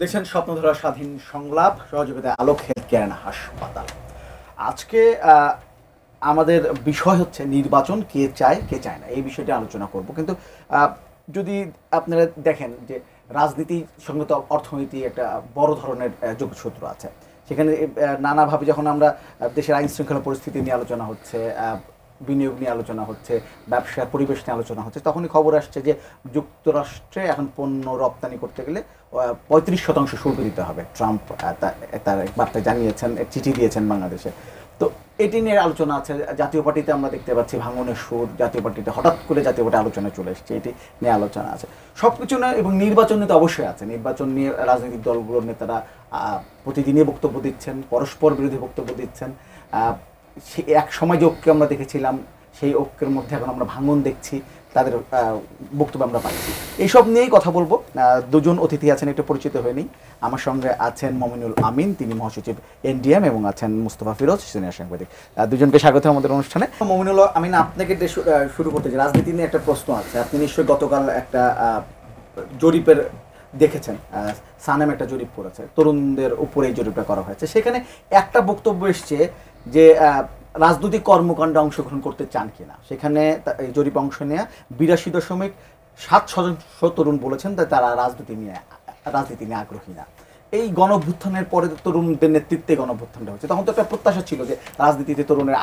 দেখছেন স্বপ্নধারা স্বাধীন সংলাপ, সহযোগিতায় আলোক হেলথ কেয়ার অ্যান্ড হাসপাতাল। আজকে আমাদের বিষয় হচ্ছে নির্বাচন, কে চায় কে চায় না, এই বিষয়টি আলোচনা করব। কিন্তু যদি আপনারা দেখেন যে রাজনীতির সঙ্গে তো অর্থনীতি একটা বড় ধরনের যোগসূত্র আছে। সেখানে নানাভাবে যখন আমরা দেশের আইন শৃঙ্খলা পরিস্থিতি নিয়ে আলোচনা হচ্ছে, বিনিয়োগ নিয়ে আলোচনা হচ্ছে, ব্যবসার পরিবেশ নিয়ে আলোচনা হচ্ছে, তখনই খবর আসছে যে যুক্তরাষ্ট্রে এখন পণ্য রপ্তানি করতে গেলে 35% শুল্ক দিতে হবে। ট্রাম্প তার বার্তায় জানিয়েছেন, এক চিঠি দিয়েছেন বাংলাদেশে। তো এটি নিয়ে আলোচনা আছে। জাতীয় পার্টিতে আমরা দেখতে পাচ্ছি ভাঙনের সুর, জাতীয় পার্টিতে হঠাৎ করে জাতীয় পার্টি আলোচনায় চলে এসছে, এটি নিয়ে আলোচনা আছে। সব কিছু না, এবং নির্বাচন নিয়ে তো অবশ্যই আছে। নির্বাচন নিয়ে রাজনৈতিক দলগুলোর নেতারা প্রতিদিনই বক্তব্য দিচ্ছেন, পরস্পর বিরোধী বক্তব্য দিচ্ছেন। এক সময় যে ঐক্য আমরা দেখেছিলাম, সেই ঐক্যের মধ্যে এখন আমরা ভাঙন দেখছি, তাদের বক্তব্য আমরা পাচ্ছি। এইসব নিয়েই কথা বলবো। দুজন অতিথি আছেন, একটু পরিচিত হয়ে নিই। আমার সঙ্গে আছেন মমিনুল আমিন, তিনি মহাসচিব এনডিএম, এবং আছেন মুস্তফা ফিরোজ, সিনিয়র সাংবাদিক। দুজনকে স্বাগত আমাদের অনুষ্ঠানে। মমিনুল আমিন, আপনাকে শুরু করতে চাই। রাজনীতি নিয়ে একটা প্রশ্ন আছে। আপনি নিশ্চয়ই গতকাল একটা জরিপের দেখেছেন, সানেম একটা জরিপ করেছে, তরুণদের উপরে এই জরিপটা করা হয়েছে। সেখানে একটা বক্তব্য এসছে যে রাজনৈতিক কর্মকাণ্ডে অংশগ্রহণ করতে চান কিনা। সেখানে এই জরিপ অংশ নেওয়া 82.7% তরুণ বলেছেন তারা রাজনীতি নিয়ে আগ্রহী না। এই গণঅভ্যুত্থানের পরে তরুণদের নেতৃত্বে গণঅভ্যুত্থানটা হচ্ছে, তখন তো একটা প্রত্যাশা ছিল যে রাজনীতিতে তরুণের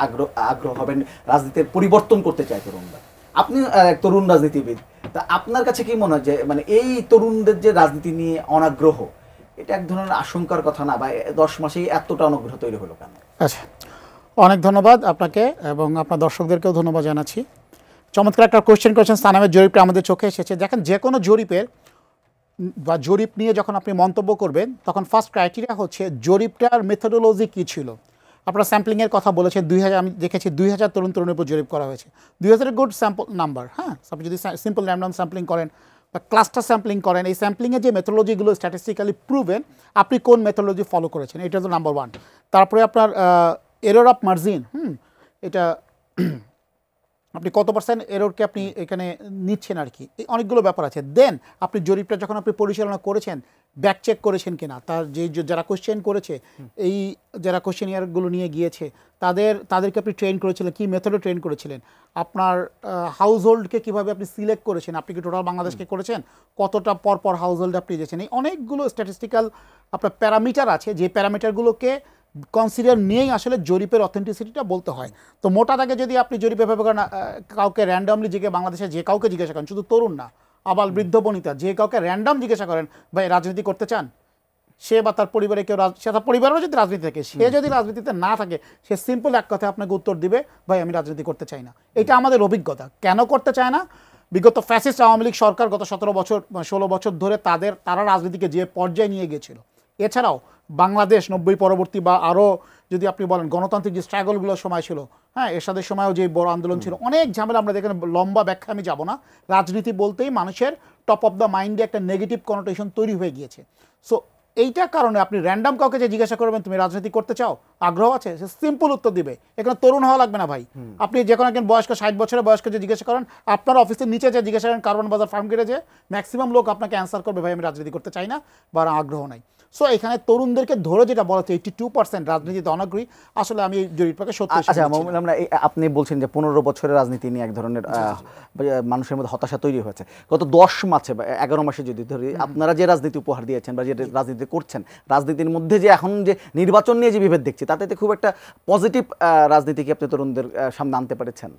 আগ্রহ হবেন, রাজনীতির পরিবর্তন করতে চায় তরুণরা। আপনি তরুণ রাজনীতিবিদ, তা আপনার কাছে কি মনে হয় যে মানে এই তরুণদের যে রাজনীতি নিয়ে অনাগ্রহ, এটা এক ধরনের আশঙ্কার কথা না, বা 10 মাসেই এতটা অনাগ্রহ তৈরি হলো কেন? আচ্ছা, অনেক ধন্যবাদ আপনাকে এবং আপনার দর্শকদেরকেও ধন্যবাদ জানাচ্ছি। চমৎকার একটা কোয়েশ্চেন করেছেন। সানামের জরিপটা আমাদের চোখে এসেছে। দেখেন, যে কোনো জরিপের বা জরিপ নিয়ে যখন আপনি মন্তব্য করবেন, তখন ফার্স্ট ক্রাইটেরিয়া হচ্ছে জরিপটার মেথোডোলজি কী ছিল। আপনারা স্যাম্পলিংয়ের কথা বলেছেন। 2000, আমি দেখেছি 2000 তরুণের উপর জরিপ করা হয়েছে। 2000 গুড স্যাম্পল নাম্বার। হ্যাঁ, আপনি যদি সিম্পল র্যান্ডম স্যাম্পলিং করেন বা ক্লাস্টার স্যাম্পলিং করেন, এই স্যাম্পলিংয়ের যে মেথোডোলজিগুলো স্ট্যাটিস্টিক্যালি প্রুভেন, আপনি কোন মেথোডোলজি ফলো করেছেন, এটা তো নাম্বার 1। তারপরে আপনার এরর অফ মার্জিন, এটা আপনি কত পার্সেন্ট এররকে আপনি এখানে নিচ্ছেন আর কি, এই অনেকগুলো ব্যাপার আছে। দেন আপনি জরিপটা যখন আপনি পরিচালনা করেছেন, ব্যাক চেক করেছেন কিনা, তার যারা কোশ্চেন করেছে, এই যারা কোশ্চেনিয়ারগুলো নিয়ে গিয়েছে, তাদেরকে আপনি ট্রেন করেছিলেন, কী মেথডে ট্রেন করেছিলেন, আপনার হাউস হোল্ডকে কীভাবে আপনি সিলেক্ট করেছেন, আপনি কি টোটাল বাংলাদেশকে করেছেন, কতটা পরপর হাউস হোল্ডে আপনি দিয়েছেন, এই অনেকগুলো স্ট্যাটিস্টিক্যাল আপনার প্যারামিটার আছে, যে প্যারামিটারগুলোকে কনসিডার নিয়েই আসলে জরিপের অথেন্টিসিটিটা বলতে হয়। তো মোটা দাগে যদি আপনি জরিপে ভেবে করেন, কাউকে র্যান্ডামলি বাংলাদেশে যে কাউকে জিজ্ঞাসা করেন, শুধু তরুণ না, আবাল বৃদ্ধ বনিতা, যে কাউকে র্যান্ডাম জিজ্ঞাসা করেন ভাই রাজনীতি করতে চান, সে বা তার পরিবারে কেউ, সে তার পরিবারও যদি রাজনীতি থাকে, সে যদি রাজনীতিতে না থাকে, সে সিম্পল এক কথায় আপনাকে উত্তর দিবে, ভাই আমি রাজনীতি করতে চাই না। এটা আমাদের অভিজ্ঞতা। কেন করতে চায় না? বিগত ফ্যাসিস্ট আওয়ামী লীগ সরকার গত 16 বছর ধরে তারা রাজনীতিকে যে পর্যায়ে নিয়ে গিয়েছিল। এছাড়াও বাংলাদেশ 90 পরবর্তী বা আরও যদি আপনি বলেন গণতান্ত্রিক যে স্ট্রাগলগুলোর সময় ছিল, হ্যাঁ, এরশাদের সময়ও যে বড় আন্দোলন ছিল, অনেক ঝামেলা আমরা দেখেন। লম্বা ব্যাখ্যা আমি যাব না। রাজনীতি বলতেই মানুষের টপ অফ দ্য মাইন্ডে একটা নেগেটিভ কনোটেশন তৈরি হয়ে গিয়েছে। সো এইটার কারণে আপনি র্যান্ডাম কাউকে যে জিজ্ঞাসা করবেন তুমি রাজনীতি করতে চাও, আগ্রহ আছে, সে সিম্পল উত্তর দিবে। এখানে তরুণ হওয়া লাগবে না ভাই। আপনি যে কোনো একজন বয়স্ক 60 বছরের বয়স্ক যে জিজ্ঞাসা করেন, আপনার অফিসের নিচে যে জিজ্ঞাসা করেন কার্বন বাজার ফার্ম গেটে, যে ম্যাক্সিমাম লোক আপনাকে অ্যান্সার করবে ভাই আমি রাজনীতি করতে চাই না বা আগ্রহ নাই। সো এখানে তরুণদেরকে ধরে যেটা বলা হচ্ছে 82% রাজনীতিতে অনাগ্রহী, আসলে আমি এই জরিপটাকে সত্যি। আচ্ছা, আমরা আপনি বলছেন যে 15 বছরের রাজনীতি নিয়ে এক ধরনের মানুষের মধ্যে হতাশা তৈরি হয়েছে। গত 10 মাসে বা 11 মাসে যদি ধরি, আপনারা যে রাজনীতি উপহার দিয়েছেন বা যে রাজনীতি করছেন, রাজনীতির মধ্যে যে এখন যে নির্বাচন নিয়ে যে বিভেদ দেখছি, তাতে খুব একটা পজিটিভ রাজনীতি কি আপনি তরুণদের সামনে আনতে পেরেছেন?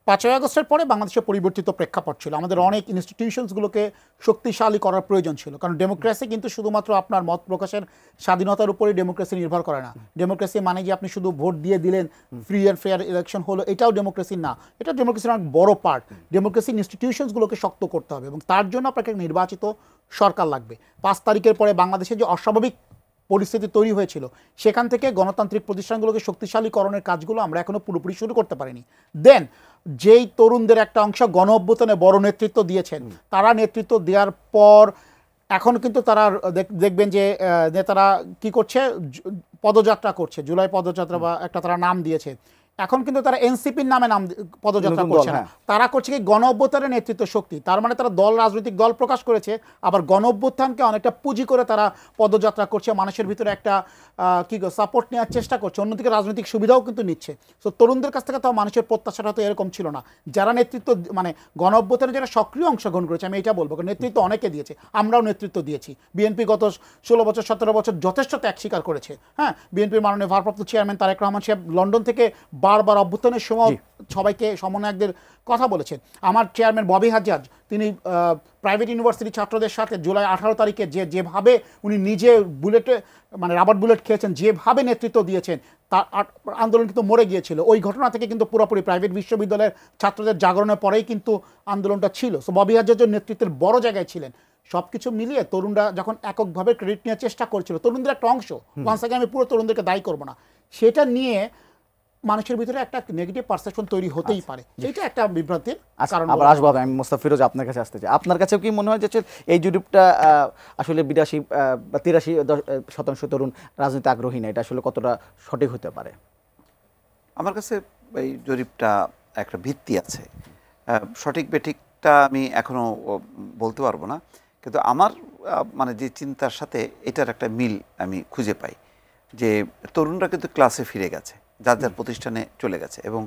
5ই আগস্টের পরে বাংলাদেশের পরিবর্তিত প্রেক্ষাপট ছিল। আমাদের অনেক ইনস্টিটিউশনসগুলোকে শক্তিশালী করার প্রয়োজন ছিল, কারণ ডেমোক্রেসি কিন্তু শুধুমাত্র আপনার মত প্রকাশের স্বাধীনতার উপরেই ডেমোক্রেসি নির্ভর করে না। ডেমোক্রেসি মানে যে আপনি শুধু ভোট দিয়ে দিলেন, ফ্রি অ্যান্ড ফেয়ার ইলেকশন হলো, এটাও ডেমোক্রেসি না। এটা ডেমোক্রেসির অনেক বড় পার্ট। ডেমোক্রেসি ইনস্টিটিউশনসগুলোকে শক্ত করতে হবে এবং তার জন্য আপনাকে নির্বাচিত সরকার লাগবে। 5 তারিখের পরে বাংলাদেশে যে অস্বাভাবিক পরিস্থিতি তৈরি হয়েছিল, সেখান থেকে গণতান্ত্রিক প্রতিষ্ঠানগুলোকে শক্তিশালীকরণের কাজগুলো আমরা এখনও পুরোপুরি শুরু করতে পারিনি। দেন যেই তরুণদের একটা অংশ গণ অভ্যুত্থানে বড় নেতৃত্ব দিয়েছেন, তারা নেতৃত্ব দেওয়ার পর এখন কিন্তু তারা দেখবেন যে নেতারা কি করছে, পদযাত্রা করছে, জুলাই পদযাত্রা বা একটা তারা নাম দিয়েছে। এখন কিন্তু তারা এনসিপির নামে পদযাত্রা নতুন দল, করছে না, হ্যাঁ। তারা করছে কি গণ অভ্যুত্থানের নেতৃত্ব শক্তি। তার মানে তারা রাজনৈতিক দল প্রকাশ করেছে, আবার গণ অভ্যুত্থানকে অনেকটা পুঁজি করে তারা পদযাত্রা করছে, মানুষের ভিতরে একটা সাপোর্ট নেওয়ার চেষ্টা করছে, অন্যদিকে রাজনৈতিক সুবিধাও কিন্তু নিচ্ছে। তো তরুণদের কাছ থেকে তো মানুষের প্রত্যাশাটা তো এরকম ছিল না। যারা নেতৃত্ব মানে গণ অভ্যুত্থানে যারা সক্রিয় অংশগ্রহণ করেছে, আমি এটা বলবো, নেতৃত্ব অনেকে দিয়েছে, আমরাও নেতৃত্ব দিয়েছি। বিএনপি গত 16 বছর 17 বছর যথেষ্ট ত্যাগ স্বীকার করেছে। হ্যাঁ, বিএনপির মাননীয় ভারপ্রাপ্ত চেয়ারম্যান তারেক রহমান সাহেব লন্ডন থেকে বারবার অভ্যুত্থানের সময় সবাইকে সমন্বয়কদের কথা বলেছেন। আমার চেয়ারম্যান ববি হাজ্জাজ, তিনি প্রাইভেট ইউনিভার্সিটি ছাত্রদের সাথে জুলাই 18 তারিখে যেভাবে উনি নিজে বুলেটে মানে রাবার বুলেট খেয়েছেন, যেভাবে নেতৃত্ব দিয়েছেন, তার আন্দোলন কিন্তু মরে গিয়েছিল। ওই ঘটনা থেকে কিন্তু পুরোপুরি প্রাইভেট বিশ্ববিদ্যালয়ের ছাত্রদের জাগরণের পরেই কিন্তু আন্দোলনটা ছিল। সো ববি হাজ্জাজের নেতৃত্বের বড় জায়গায় ছিলেন। সব কিছু মিলিয়ে তরুণরা যখন এককভাবে ক্রেডিট নেওয়ার চেষ্টা করছিল, তরুণদের একটা অংশ, ওয়ান্স আগে আমি পুরো তরুণদেরকে দায়ী করবো না, সেটা নিয়ে মানুষের ভিতরে একটা নেগেটিভ পারসেপশন তৈরি হতেই পারে। এটা একটা বিভ্রান্তির কারণ। আবার আসবো, আমি মোস্তাফা ফিরোজ আপনার কাছে আসতে চাই। আপনার কাছেও কি মনে হয় যে এই জরিপটা আসলে 82 বা 83% তরুণ রাজনীতি আগ্রহী না, এটা আসলে কতটা সঠিক হতে পারে? আমার কাছে এই জরিপটা একটা ভিত্তি আছে, সঠিক বেঠিকটা আমি এখনো বলতে পারবো না, কিন্তু আমার মানে যে চিন্তার সাথে এটার একটা মিল আমি খুঁজে পাই, যে তরুণরা কিন্তু ক্লাসে ফিরে গেছে, যার যার প্রতিষ্ঠানে চলে গেছে, এবং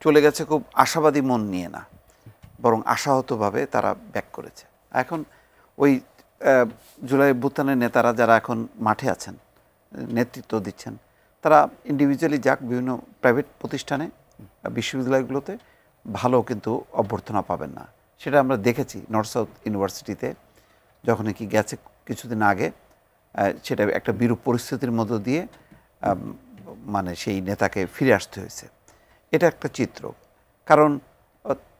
চলে গেছে খুব আশাবাদী মন নিয়ে না, বরং আশাহতভাবে তারা ব্যাক করেছে। এখন ওই জুলাই অভ্যুত্থানের নেতারা যারা এখন মাঠে আছেন, নেতৃত্ব দিচ্ছেন, তারা ইন্ডিভিজুয়ালি যাক বিভিন্ন প্রাইভেট প্রতিষ্ঠানে বিশ্ববিদ্যালয়গুলোতে ভালো কিন্তু অভ্যর্থনা পাবেন না। সেটা আমরা দেখেছি নর্থ সাউথ ইউনিভার্সিটিতে যখন কি গেছে কিছুদিন আগে, সেটা একটা বিরূপ পরিস্থিতির মধ্য দিয়ে মানে সেই নেতাকে ফিরে আসতে হয়েছে। এটা একটা চিত্র, কারণ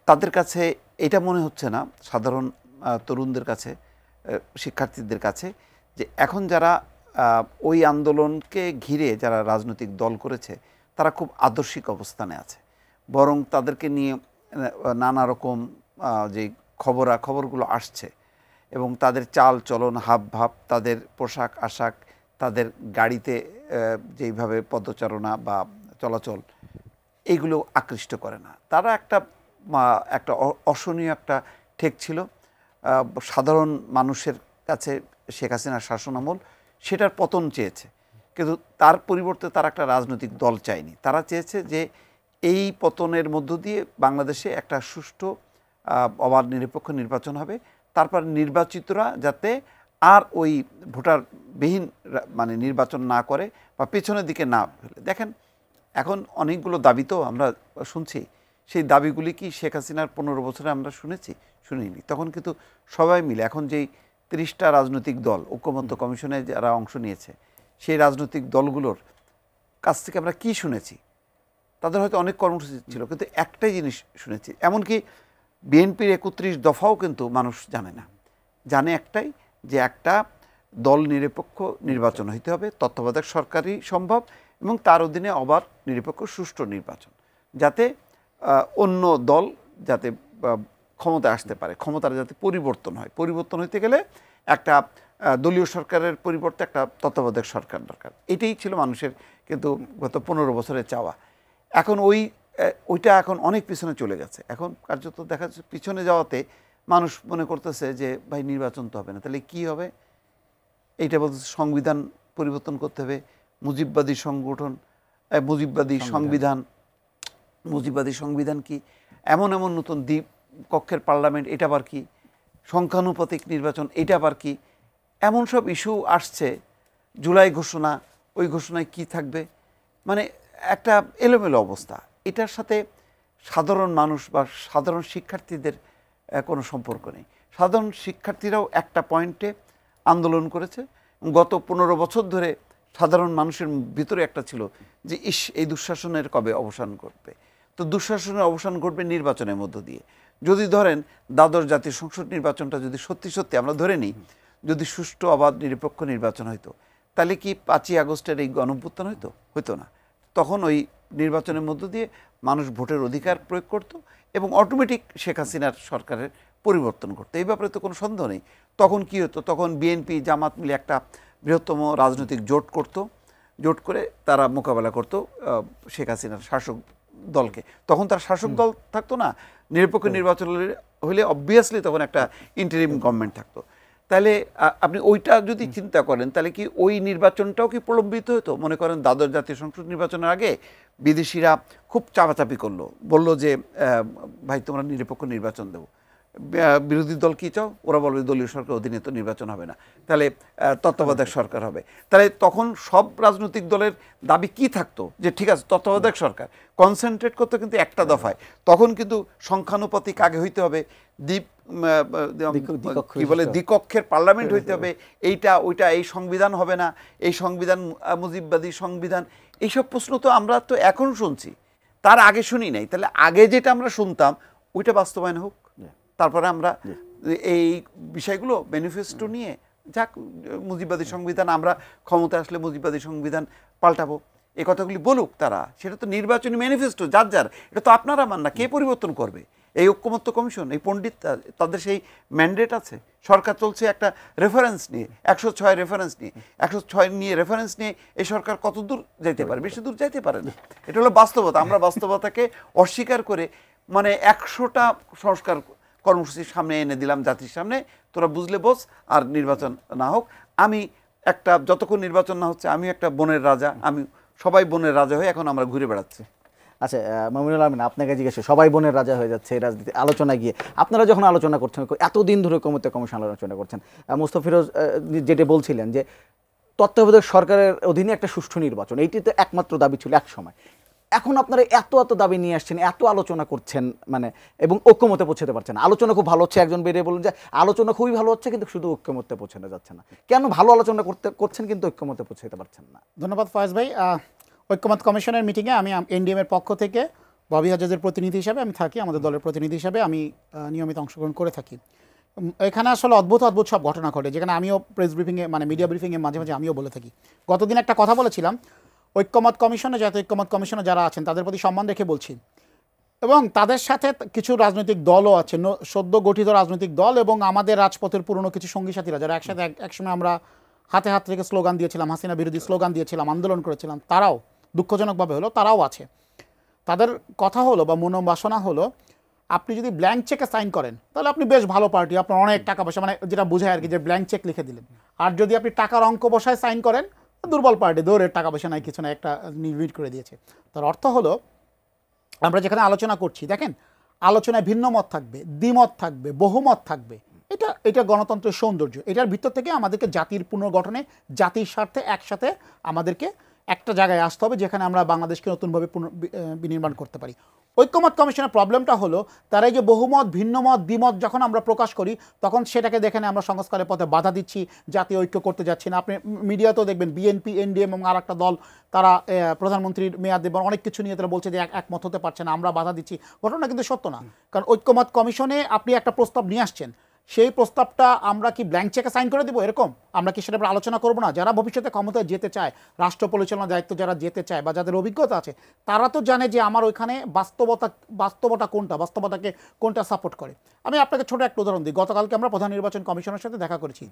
তাদের কাছে এটা মনে হচ্ছে না, সাধারণ তরুণদের কাছে, শিক্ষার্থীদের কাছে, যে এখন যারা ওই আন্দোলনকে ঘিরে যারা রাজনৈতিক দল করেছে তারা খুব আদর্শিক অবস্থানে আছে, বরং তাদেরকে নিয়ে নানা রকম যে খবরগুলো আসছে, এবং তাদের চাল চলন, হাব ভাব, তাদের পোশাক আশাক, তাদের গাড়িতে যেইভাবে পদচারণা বা চলাচল, এইগুলো আকৃষ্ট করে না। তারা একটা অসহনীয় একটা ঠেক ছিল সাধারণ মানুষের কাছে শেখ হাসিনার শাসনামল, সেটার পতন চেয়েছে, কিন্তু তার পরিবর্তে তারা একটা রাজনৈতিক দল চায়নি। তারা চেয়েছে যে এই পতনের মধ্য দিয়ে বাংলাদেশে একটা সুষ্ঠু অবাধ নিরপেক্ষ নির্বাচন হবে, তারপর নির্বাচিতরা যাতে আর ওই ভোটারবিহীন মানে নির্বাচন না করে বা পেছনের দিকে না ফেলে। দেখেন এখন অনেকগুলো দাবি তো আমরা শুনছি, সেই দাবিগুলি কি শেখ হাসিনার 15 বছরে আমরা শুনিনি। তখন কিন্তু সবাই মিলে, এখন যেই 30টা রাজনৈতিক দল ঐকমত্য কমিশনে যারা অংশ নিয়েছে, সেই রাজনৈতিক দলগুলোর কাছ থেকে আমরা কি শুনেছি? তাদের হয়তো অনেক কর্মসূচি ছিল, কিন্তু একটাই জিনিস শুনেছি, এমনকি বিএনপির 31 দফাও কিন্তু মানুষ জানে না, জানে একটাই, যে একটা দল নিরপেক্ষ নির্বাচন হইতে হবে, তত্ত্বাবধায়ক সরকারই সম্ভব, এবং তার অধীনে অবাধ নিরপেক্ষ সুষ্ঠু নির্বাচন, যাতে অন্য দল যাতে ক্ষমতায় আসতে পারে, ক্ষমতার যাতে পরিবর্তন হয়। পরিবর্তন হইতে গেলে একটা দলীয় সরকারের পরিবর্তে একটা তত্ত্বাবধায়ক সরকার দরকার। এটাই ছিল মানুষের কিন্তু গত 15 বছরের চাওয়া। এখন ওইটা এখন অনেক পিছনে চলে গেছে। এখন কার্যত দেখা যাচ্ছে পিছনে যাওয়াতে মানুষ মনে করতেছে যে ভাই নির্বাচন তো হবে না, তাহলে কি হবে? এইটা বলতেছে সংবিধান পরিবর্তন করতে হবে, মুজিববাদী সংগঠন, মুজিববাদী সংবিধান কি, এমন নতুন দ্বীপ কক্ষের পার্লামেন্ট, এটা আবার কি, সংখ্যানুপাতিক নির্বাচন, এটা আবার কি, এমন সব ইস্যু আসছে। জুলাই ঘোষণা, ওই ঘোষণায় কি থাকবে, মানে একটা এলোমেলো অবস্থা। এটার সাথে সাধারণ মানুষ বা সাধারণ শিক্ষার্থীদের কোনো সম্পর্ক নেই। সাধারণ শিক্ষার্থীরাও একটা পয়েন্টে আন্দোলন করেছে। গত 15 বছর ধরে সাধারণ মানুষের ভিতরে একটা ছিল যে এই দুঃশাসনের কবে অবসান ঘটবে। তো দুঃশাসনের অবসান ঘটবে নির্বাচনের মধ্য দিয়ে। যদি ধরেন দ্বাদশ জাতীয় সংসদ নির্বাচনটা যদি সত্যি আমরা ধরে নিই, যদি সুষ্ঠু অবাধ নিরপেক্ষ নির্বাচন হইতো, তাহলে কি 5ই আগস্টের এই গণঅভ্যুত্থান হইতো না? তখন ওই নির্বাচনের মধ্য দিয়ে মানুষ ভোটের অধিকার প্রয়োগ করত এবং অটোমেটিক শেখ হাসিনার সরকারের পরিবর্তন করতো। এই ব্যাপারে তো কোনো সন্দেহ নেই। তখন কি হতো? তখন বিএনপি জামাত মিলে একটা বৃহত্তম রাজনৈতিক জোট করে তারা মোকাবেলা করতো শেখ হাসিনার শাসক দলকে, তখন তার শাসক দল থাকতো না, নিরপেক্ষ নির্বাচন হলে অবভিয়াসলি তখন একটা ইন্টারিম গভর্নমেন্ট থাকতো। তাহলে আপনি ওইটা যদি চিন্তা করেন তাহলে কি ওই নির্বাচনটাও কি প্রলম্বিত হতো? মনে করেন দ্বাদশ জাতীয় সংসদ নির্বাচনের আগে বিদেশিরা খুব চাপাচাপি করলো, বলল যে ভাই তোমরা নিরপেক্ষ নির্বাচন দেবো, বিরোধী দল কি চাও? ওরা বলবে দলীয় সরকার অধীনে তো নির্বাচন হবে না, তাহলে তত্ত্বাবধায়ক সরকার হবে। তাহলে তখন সব রাজনৈতিক দলের দাবি কি থাকতো? যে ঠিক আছে তত্ত্বাবধায়ক সরকার, কনসেন্ট্রেট করতে কিন্তু একটা দফায়। তখন কিন্তু সংখ্যানুপাতিক আগে হইতে হবে, কি বলে দ্বিকক্ষের পার্লামেন্ট হইতে হবে, এইটা ওইটা, এই সংবিধান হবে না, এই সংবিধান মুজিববাদী সংবিধান, এইসব প্রশ্ন তো আমরা তো এখন শুনছি, তার আগে শুনি নাই। তাহলে আগে যেটা আমরা শুনতাম ওইটা বাস্তবায়ন হোক, তারপরে আমরা এই বিষয়গুলো ম্যানিফেস্টো নিয়ে যাক মুজিববাদী সংবিধান, আমরা ক্ষমতা আসলে মুজিববাদী সংবিধান পাল্টাবো, এই কথাগুলি বলুক তারা। সেটা তো নির্বাচনী ম্যানিফেস্টো যার যার, এটা তো আপনারা মান না, কে পরিবর্তন করবে? এই ঐক্যমত্য কমিশন, এই পণ্ডিত, তাদের সেই ম্যান্ডেট আছে। সরকার চলছে একটা রেফারেন্স নিয়ে, 106 রেফারেন্স নিয়ে, 106 নিয়ে রেফারেন্স নিয়ে এই সরকার কত দূর যাইতে পারে? বেশি দূর যাইতে পারে না। এটা হলো বাস্তবতা। আমরা বাস্তবতাকে অস্বীকার করে মানে 100টা সংস্কার কর্মসূচির সামনে এনে দিলাম জাতির সামনে, তোরা বুঝলে বোঝ, আর নির্বাচন না হোক। আমি একটা, যতক্ষণ নির্বাচন না হচ্ছে আমি একটা বনের রাজা, আমি সবাই বনের রাজা হয়ে এখন আমরা ঘুরে বেড়াচ্ছি। আচ্ছা মামুনুল আমিন, আপনাকে জিজ্ঞেস, সবাই বনের রাজা হয়ে যাচ্ছে এই রাজনীতি আলোচনা গিয়ে, আপনারা যখন আলোচনা করছেন, এতদিন ধরে ঐক্যমত্য কমিশন আলোচনা করছেন, মুস্তাফিরোজ যেটা বলছিলেন যে তত্ত্বাবধায়ক সরকারের অধীনে একটা সুষ্ঠু নির্বাচন, এইটি তো একমাত্র দাবি ছিল এক সময়। এখন আপনারা এত দাবি নিয়ে আসছেন, এত আলোচনা করছেন, মানে এবং ঐক্যমতে পৌঁছাতে পারছেন। আলোচনা খুব ভালো হচ্ছে, একজন বেরিয়ে বলুন যে আলোচনা খুবই ভালো হচ্ছে, কিন্তু শুধু ঐক্যমতে পৌঁছানো যাচ্ছে না। কেন ভালো আলোচনা করছেন কিন্তু ঐক্যমতে পৌঁছাতে পারছেন না? ধন্যবাদ ফয়েজ ভাই। ঐক্যমত কমিশনের মিটিংয়ে আমি এনডিএম এর পক্ষ থেকে ববি হাজেজের প্রতিনিধি হিসাবে আমি থাকি, আমাদের দলের প্রতিনিধি হিসাবে আমি নিয়মিত অংশগ্রহণ করে থাকি। এখানে আসলে অদ্ভুত সব ঘটনা ঘটে, যেখানে আমিও প্রেস ব্রিফিংয়ে, মানে মিডিয়া ব্রিফিংয়ে মাঝে মাঝে আমিও বলে থাকি। গতদিন একটা কথা বলেছিলাম, ঐক্যমত কমিশনে, জাতীয় ঐক্যমত কমিশনে যারা আছেন তাদের প্রতি সম্মান রেখে বলছি, এবং তাদের সাথে কিছু রাজনৈতিক দলও আছে, সদ্য গঠিত রাজনৈতিক দল এবং আমাদের রাজপথের পুরনো কিছু সঙ্গী সাথীরা যারা একসাথে একসময় আমরা হাতে হাত রেখে স্লোগান দিয়েছিলাম, হাসিনা বিরোধী স্লোগান দিয়েছিলাম, আন্দোলন করেছিলাম, তারাও দুঃখজনকভাবে হলো তারাও আছে। তাদের কথা হলো বা মনোবাসনা হলো, আপনি যদি ব্ল্যাঙ্ক চেকে সাইন করেন তাহলে আপনি বেশ ভালো পার্টি, আপনার অনেক টাকা পয়সা, মানে যেটা বোঝায় আর কি, যে ব্ল্যাঙ্ক চেক লিখে দিলেন। আর যদি আপনি টাকার অঙ্ক বসায় সাইন করেন, দুর্বল পার্টি, দৌড়ের টাকা পয়সা নাই, কিছু না, একটা নির্মিট করে দিয়েছে। তার অর্থ হলো আমরা যেখানে আলোচনা করছি, দেখেন আলোচনায় ভিন্ন মত থাকবে, দ্বিমত থাকবে, বহুমত থাকবে, এটা গণতন্ত্রের সৌন্দর্য। এটার ভিতর থেকে আমাদেরকে জাতির পুনর্গঠনে, জাতির স্বার্থে একসাথে আমাদেরকে একটা জায়গায় আসতে হবে যেখানে আমরা বাংলাদেশকে নতুনভাবে বিনির্মাণ করতে পারি। ঐক্যমত কমিশনের প্রবলেমটা হলো, তারা এই যে বহুমত, ভিন্নমত, দ্বিমত যখন আমরা প্রকাশ করি, তখন সেটাকে দেখে আমরা সংস্কারের পথে বাধা দিচ্ছি, জাতীয় ঐক্য করতে যাচ্ছি না। আপনি মিডিয়াতেও দেখবেন বিএনপি, এনডিএম এবং আর একটা দল, তারা প্রধানমন্ত্রীর মেয়াদ দেবেন, অনেক কিছু নিয়ে তারা বলছে যে একমত হতে পারছে না, আমরা বাধা দিচ্ছি। ঘটনা কিন্তু সত্য না, কারণ ঐক্যমত কমিশনে আপনি একটা প্রস্তাব নিয়ে আসছেন, সেই প্রস্তাবটা আমরা কি ব্ল্যাঙ্ক চেকে সাইন করে দেবো এরকম? আমরা কি সেটা আলোচনা করবো না? যারা ভবিষ্যতে ক্ষমতায় যেতে চায়, রাষ্ট্র পরিচালনার দায়িত্ব যারা যেতে চায় বা যাদের অভিজ্ঞতা আছে, তারা তো জানে যে আমার ওইখানে বাস্তবতা কোনটা, বাস্তবতাকে কোনটা সাপোর্ট করে। আমি আপনাকে ছোট একটা উদাহরণ দিই। গতকালকে আমরা প্রধান নির্বাচন কমিশনের সাথে দেখা করেছি,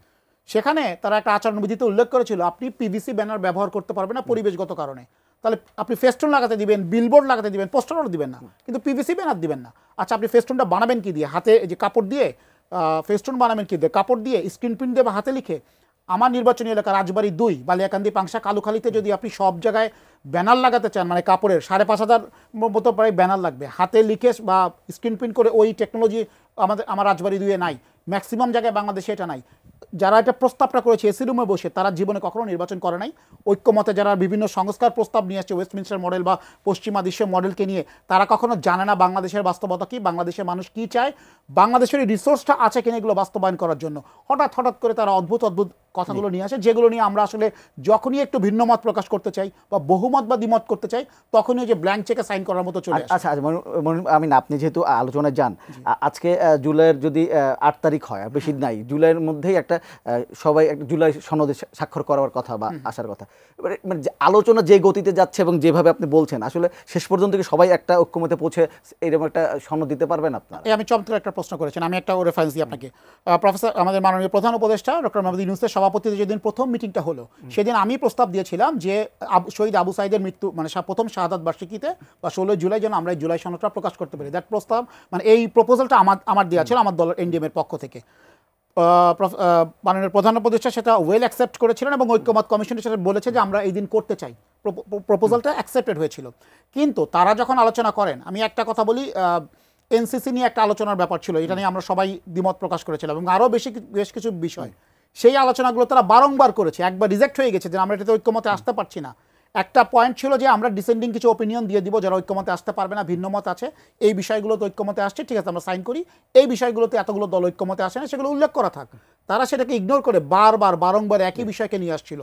সেখানে তারা একটা আচরণবিধিতে উল্লেখ করেছিল আপনি পিভিসি ব্যানার ব্যবহার করতে পারবেন না পরিবেশগত কারণে। তাহলে আপনি ফেস্টুন লাগাতে দিবেন, বিলবোর্ড লাগাতে দিবেন, পোস্টারও দিবেন না, কিন্তু পিভিসি ব্যানার দিবেন না। আচ্ছা, আপনি ফেস্টুনটা বানাবেন কি দিয়ে? হাতে যে কাপড় দিয়ে ফেস্টুন বানাবেন কি দিয়ে? কাপড় দিয়ে, স্ক্রিন প্রিন্ট দিয়ে বা হাতে লিখে। আমার নির্বাচনী এলাকা রাজবাড়ী 2, বালিয়াকান্দি, পাংশা, কালুখালীতে যদি আপনি সব জায়গায় ব্যানার লাগাতে চান, মানে কাপড়ের 5,500 মতো প্রায় ব্যানার লাগবে, হাতে লিখে বা স্ক্রিন প্রিন্ট করে, ওই টেকনোলজি আমার রাজবাড়ী 2-এ নাই, ম্যাক্সিমাম জায়গায় বাংলাদেশে এটা নাই। যারা এটা প্রস্তাবটা করেছে এসি রুমে বসে, তারা জীবনে কখনো নির্বাচন করে নাই। ঐক্যমতে যারা বিভিন্ন সংস্কার প্রস্তাব নিয়ে আসছে, ওয়েস্টমিনস্টার মডেল বা পশ্চিমা বিশ্বের মডেলকে নিয়ে, তারা কখনো জানে না বাংলাদেশের বাস্তবতা কী, বাংলাদেশের মানুষ কী চায়, বাংলাদেশের এই রিসোর্সটা আছে কিনা এগুলো বাস্তবায়ন করার জন্য। হঠাৎ করে তারা অদ্ভুত কথাগুলো নিয়ে আসে, যেগুলো নিয়ে আমরা আসলে যখনই একটু ভিন্ন মত প্রকাশ করতে চাই বা বহুমত বা দ্বিমত করতে চাই, তখনই যে ব্ল্যাঙ্ক চেকে সাইন করার মতো চলে আসে। আচ্ছা, আমি আপনি যেহেতু আলোচনায় যান, আজকে জুলাইয়ের যদি 8 তারিখ হয়, আর বেশি নাই, জুলাইয়ের মধ্যেই একটা সবাই জুলাই সনদে স্বাক্ষর করার কথা বা আসার কথা। মানে আলোচনা যে গতিতে যাচ্ছে এবং যেভাবে আপনি বলছেন, আসলে শেষ পর্যন্ত কি সবাই একটা ঐক্যমতে পৌঁছে এরকম একটা সনদ দিতে পারবেন আপনারা? আমি চমৎকার একটা প্রশ্ন করেছেন, আমি একটা রেফারেন্স দিই আপনাকে। প্রফেসর, আমাদের মাননীয় প্রধান উপদেষ্টা ডক্টর মোহাম্মদ ইউনূসের সভাপতিদের যেদিন প্রথম মিটিংটা হলো সেদিন আমি প্রস্তাব দিয়েছিলাম যে শহীদ আবু সাইদের মৃত্যু মানে প্রথম শাহাদাত বার্ষিকীতে বা 16 জুলাই যেন আমরা এই জুলাই সনদটা প্রকাশ করতে পারি। দ্যাট প্রস্তাব মানে এই প্রপোজালটা আমার দেওয়া ছিল আমার দল এনডিএম এর পক্ষ থেকে। মাননীয় প্রধান উপদেষ্টা সেটা ওয়েল অ্যাকসেপ্ট করেছিলেন এবং ঐক্যমত কমিশনের সাথে বলেছে যে আমরা এই দিন করতে চাই। প্রপোজালটা অ্যাকসেপ্টেড হয়েছিল। কিন্তু তারা যখন আলোচনা করেন, আমি একটা কথা বলি, এনসিসি নিয়ে একটা আলোচনার ব্যাপার ছিল, এটা নিয়ে আমরা সবাই দ্বিমত প্রকাশ করেছিলাম এবং আরও বেশ কিছু বিষয়, সেই আলোচনাগুলো তারা বারংবার করেছে। একবার রিজেক্ট হয়ে গেছে যে আমরা এটাতে ঐক্যমতে আসতে পারছি না। একটা পয়েন্ট ছিল যে আমরা ডিসেন্ডিং কিছু ওপিনিয়ন দিয়ে দিব যারা ঐক্যমতে আসতে পারবে না, ভিন্ন মত আছে, এই বিষয়গুলোতে ঐক্যমতে আসছে, ঠিক আছে আমরা সাইন করি, এই বিষয়গুলোতে এতগুলো দল ঐক্যমতে আসে না, সেগুলো উল্লেখ করা থাক। তারা সেটাকে ইগনোর করে বারংবার একই বিষয়কে নিয়ে আসছিল।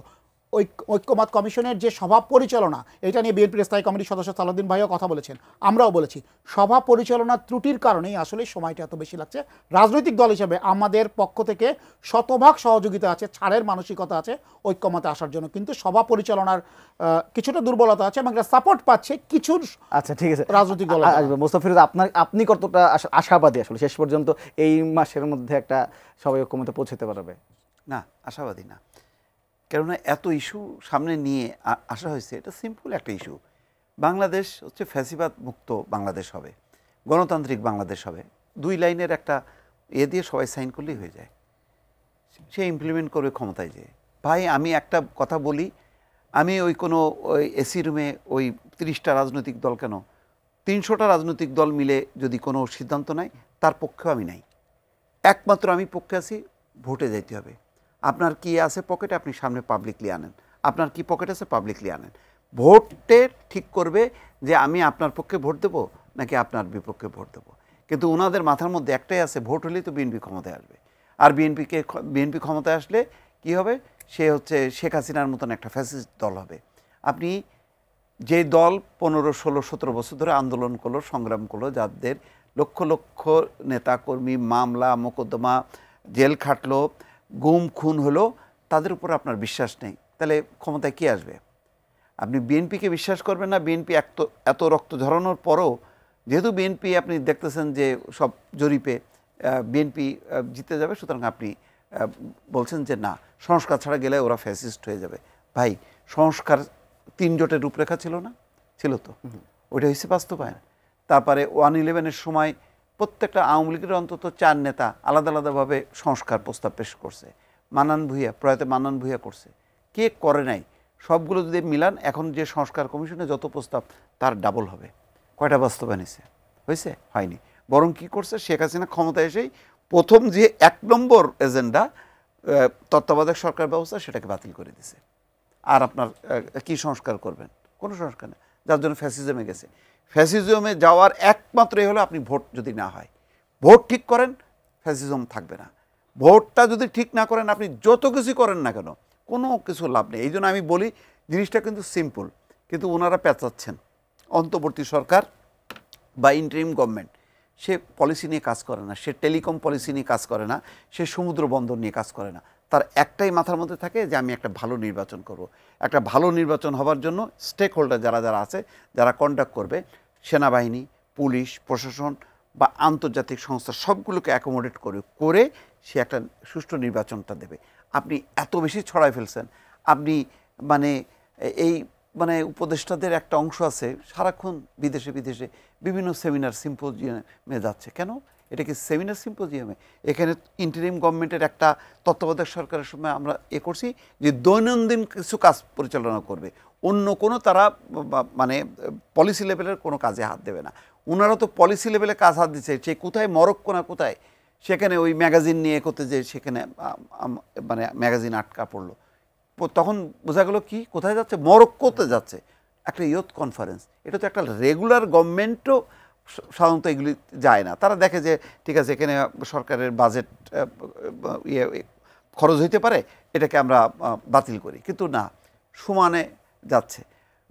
ঐক্যমত কমিশনের যে সভা পরিচালনা, এটা নিয়ে বিএনপির স্থায়ী কমিটির সদস্য সালাউদ্দিন ভাইও কথা বলেছেন, আমরাও বলেছি, সভা পরিচালনার ত্রুটির কারণেই আসলে সময়টা এত বেশি লাগছে। রাজনৈতিক দল হিসেবে আমাদের পক্ষ থেকে শতভাগ সহযোগিতা আছে, ছাড়ের মানসিকতা আছে ঐক্যমতে আসার জন্য, কিন্তু সভা পরিচালনার কিছুটা দুর্বলতা আছে এবং এটা সাপোর্ট পাচ্ছে কিছু। আচ্ছা ঠিক আছে, রাজনৈতিক দল মোস্তাফিরুজ, আপনি কতটা আশাবাদী আসলে শেষ পর্যন্ত এই মাসের মধ্যে একটা সবাই ঐক্যমতে পৌঁছতে পারবে? না, আশাবাদী না। কেননা এত ইস্যু সামনে নিয়ে আসা হয়েছে, এটা সিম্পল একটা ইস্যু। বাংলাদেশ হচ্ছে ফ্যাসিবাদ মুক্ত বাংলাদেশ হবে, গণতান্ত্রিক বাংলাদেশ হবে, 2 লাইনের একটা দিয়ে সবাই সাইন করলেই হয়ে যায়। সে ইমপ্লিমেন্ট করবে ক্ষমতায় যেয়ে। ভাই আমি একটা কথা বলি, আমি ওই এসি রুমে 30টা রাজনৈতিক দল কেন 300টা রাজনৈতিক দল মিলে যদি কোনো সিদ্ধান্ত নেয়, তার পক্ষেও আমি নাই। একমাত্র আমি পক্ষে আছি ভোটে যাইতে হবে। আপনার কি আছে পকেটে, আপনি সামনে পাবলিকলি আনেন। আপনার কি পকেট আছে, পাবলিকলি আনেন। ভোটে ঠিক করবে যে আমি আপনার পক্ষে ভোট দেবো নাকি আপনার বিপক্ষে ভোট দেবো। কিন্তু ওনাদের মাথার মধ্যে একটাই আছে, ভোট হলেই তো বিএনপি ক্ষমতায় আসবে। আর বিএনপি ক্ষমতায় আসলে কি হবে, সে হচ্ছে শেখ হাসিনার মতন একটা ফ্যাসিস্ট দল হবে। আপনি যে দল 15, 16, 17 বছর ধরে আন্দোলন করলো, সংগ্রাম করলো, যাদের লক্ষ লক্ষ নেতাকর্মী মামলা মোকদ্দমা জেল খাটলো, গুম খুন হলো, তাদের উপর আপনার বিশ্বাস নেই, তাহলে ক্ষমতায় কি আসবে? আপনি বিএনপিকে বিশ্বাস করবেন না। বিএনপি এত রক্ত ঝরানোর পরও, যেহেতু বিএনপি আপনি দেখতেছেন যে সব জরিপে বিএনপি জিতে যাবে, সুতরাং আপনি বলছেন যে না, সংস্কার ছাড়া গেলে ওরা ফ্যাসিস্ট হয়ে যাবে। ভাই, সংস্কার 3 জোটের রূপরেখা ছিল না? ছিল তো, ওইটা হয়েছে বাস্তবায়ন। তারপরে 1/11-এর সময় প্রত্যেকটা আওয়ামী লীগের অন্তত 4 নেতা আলাদা আলাদাভাবে সংস্কার প্রস্তাব পেশ করছে। প্রয়াত মান্নান ভূঁইয়া করছে, কে করে নাই? সবগুলো যদি মিলান, এখন যে সংস্কার কমিশনে যত প্রস্তাব তার ডাবল হবে। কয়টা বাস্তবায়ন হয়েছে? হয়নি। বরং কি করছে, শেখ হাসিনা ক্ষমতায় এসেই প্রথম যে 1 নম্বর এজেন্ডা তত্ত্বাবধায়ক সরকার ব্যবস্থা, সেটাকে বাতিল করে দিছে। আর আপনার কি সংস্কার করবেন? কোনো সংস্কার নেই, যার জন্য ফ্যাসিজমে গেছে। ফ্যাসিজমে যাওয়ার একমাত্র হলো আপনি ভোট যদি না হয়, ভোট ঠিক করেন, ফ্যাসিজম থাকবে না। ভোটটা যদি ঠিক না করেন, আপনি যত কিছু করেন না কেন, কোনো কিছু লাভ নেই। এই জন্য আমি বলি, জিনিসটা কিন্তু সিম্পল, কিন্তু ওনারা পেঁচাচ্ছেন। অন্তর্বর্তী সরকার বা ইন্টারিম গভর্নমেন্ট, সে পলিসি নিয়ে কাজ করে না, সে টেলিকম পলিসি নিয়ে কাজ করে না, সে সমুদ্র বন্দর নিয়ে কাজ করে না। তার একটাই মাথার মধ্যে থাকে যে আমি একটা ভালো নির্বাচন করব। একটা ভালো নির্বাচন হবার জন্য স্টেক হোল্ডার যারা আছে, যারা কন্ডাক্ট করবে, সেনাবাহিনী, পুলিশ, প্রশাসন বা আন্তর্জাতিক সংস্থা, সবগুলোকে অ্যাকোমোডেট করে সে একটা সুষ্ঠু নির্বাচনটা দেবে। আপনি এত বেশি ছড়ায় ফেলছেন। আপনি মানে উপদেষ্টাদের একটা অংশ আছে সারাক্ষণ বিদেশে বিভিন্ন সেমিনার সিম্পোজিয়ামে যাচ্ছে। কেন? এটা কি সেমিনার সিম্পোজিয়ামে? এখানে ইন্টারিম গভর্নমেন্টের একটা তত্ত্বাবধায়ক সরকারের সময় আমরা করছি যে দৈনন্দিন কিছু কাজ পরিচালনা করবে, অন্য কোনো তারা মানে পলিসি লেভেলের কোনো কাজে হাত দেবে না। ওনারা তো পলিসি লেভেলে কাজ হাত দিচ্ছে, সে কোথায় মরক্কো না কোথায়, সেখানে ওই ম্যাগাজিন নিয়ে করতে যে সেখানে মানে ম্যাগাজিন আটকা পড়লো। তখন বোঝা গেল কি, কোথায় যাচ্ছে? মরক্কোতে যাচ্ছে, একটা ইয়ুথ কনফারেন্স। এটা তো একটা রেগুলার গভর্নমেন্টও সাধারণত এগুলি যায় না। তারা দেখে যে ঠিক আছে, এখানে সরকারের বাজেট খরচ হইতে পারে, এটাকে আমরা বাতিল করি। কিন্তু না, সমানে যাচ্ছে।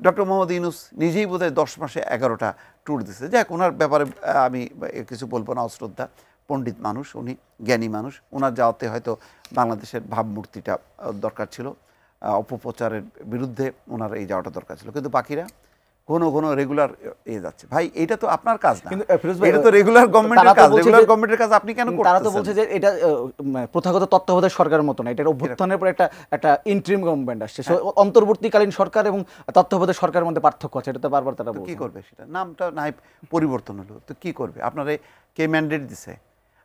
ডক্টর মোহাম্মদ ইউনূস নিজেই বোধহয় 10 মাসে 11টা ট্যুর দিচ্ছে। যাক, ওনার ব্যাপারে আমি কিছু বলবো না, অশ্রদ্ধা, পণ্ডিত মানুষ উনি, জ্ঞানী মানুষ। ওনার যাওয়াতে হয়তো বাংলাদেশের ভাবমূর্তিটা দরকার ছিল, অপপ্রচারের বিরুদ্ধে ওনার এই যাওয়াটা দরকার ছিল। কিন্তু বাকিরা ঘন ঘন রেগুলার যাচ্ছে। ভাই এটা তো আপনার কাজ না, কিন্তু ফিরোজ ভাই, এটা তো রেগুলার গভর্নমেন্টের কাজ। রেগুলার গভর্নমেন্টের কাজ আপনি কেন করতেছেন? তারা তো বলছে যে এটা প্রথাগত তত্ত্বাবধায়ক সরকারের মতো না, এটার অভ্যুত্থানের পর একটা ইন্টারিম গভর্নমেন্ট আসছে, অন্তর্বর্তীকালীন সরকার এবং তত্ত্বাবধায়ক সরকারের মধ্যে পার্থক্য আছে, এটা তো বারবার তারা কি বলছে। করবে সেটা? নামটা নাই পরিবর্তন হলো তো কি করবে? আপনারে কে ম্যান্ডেট দিছে?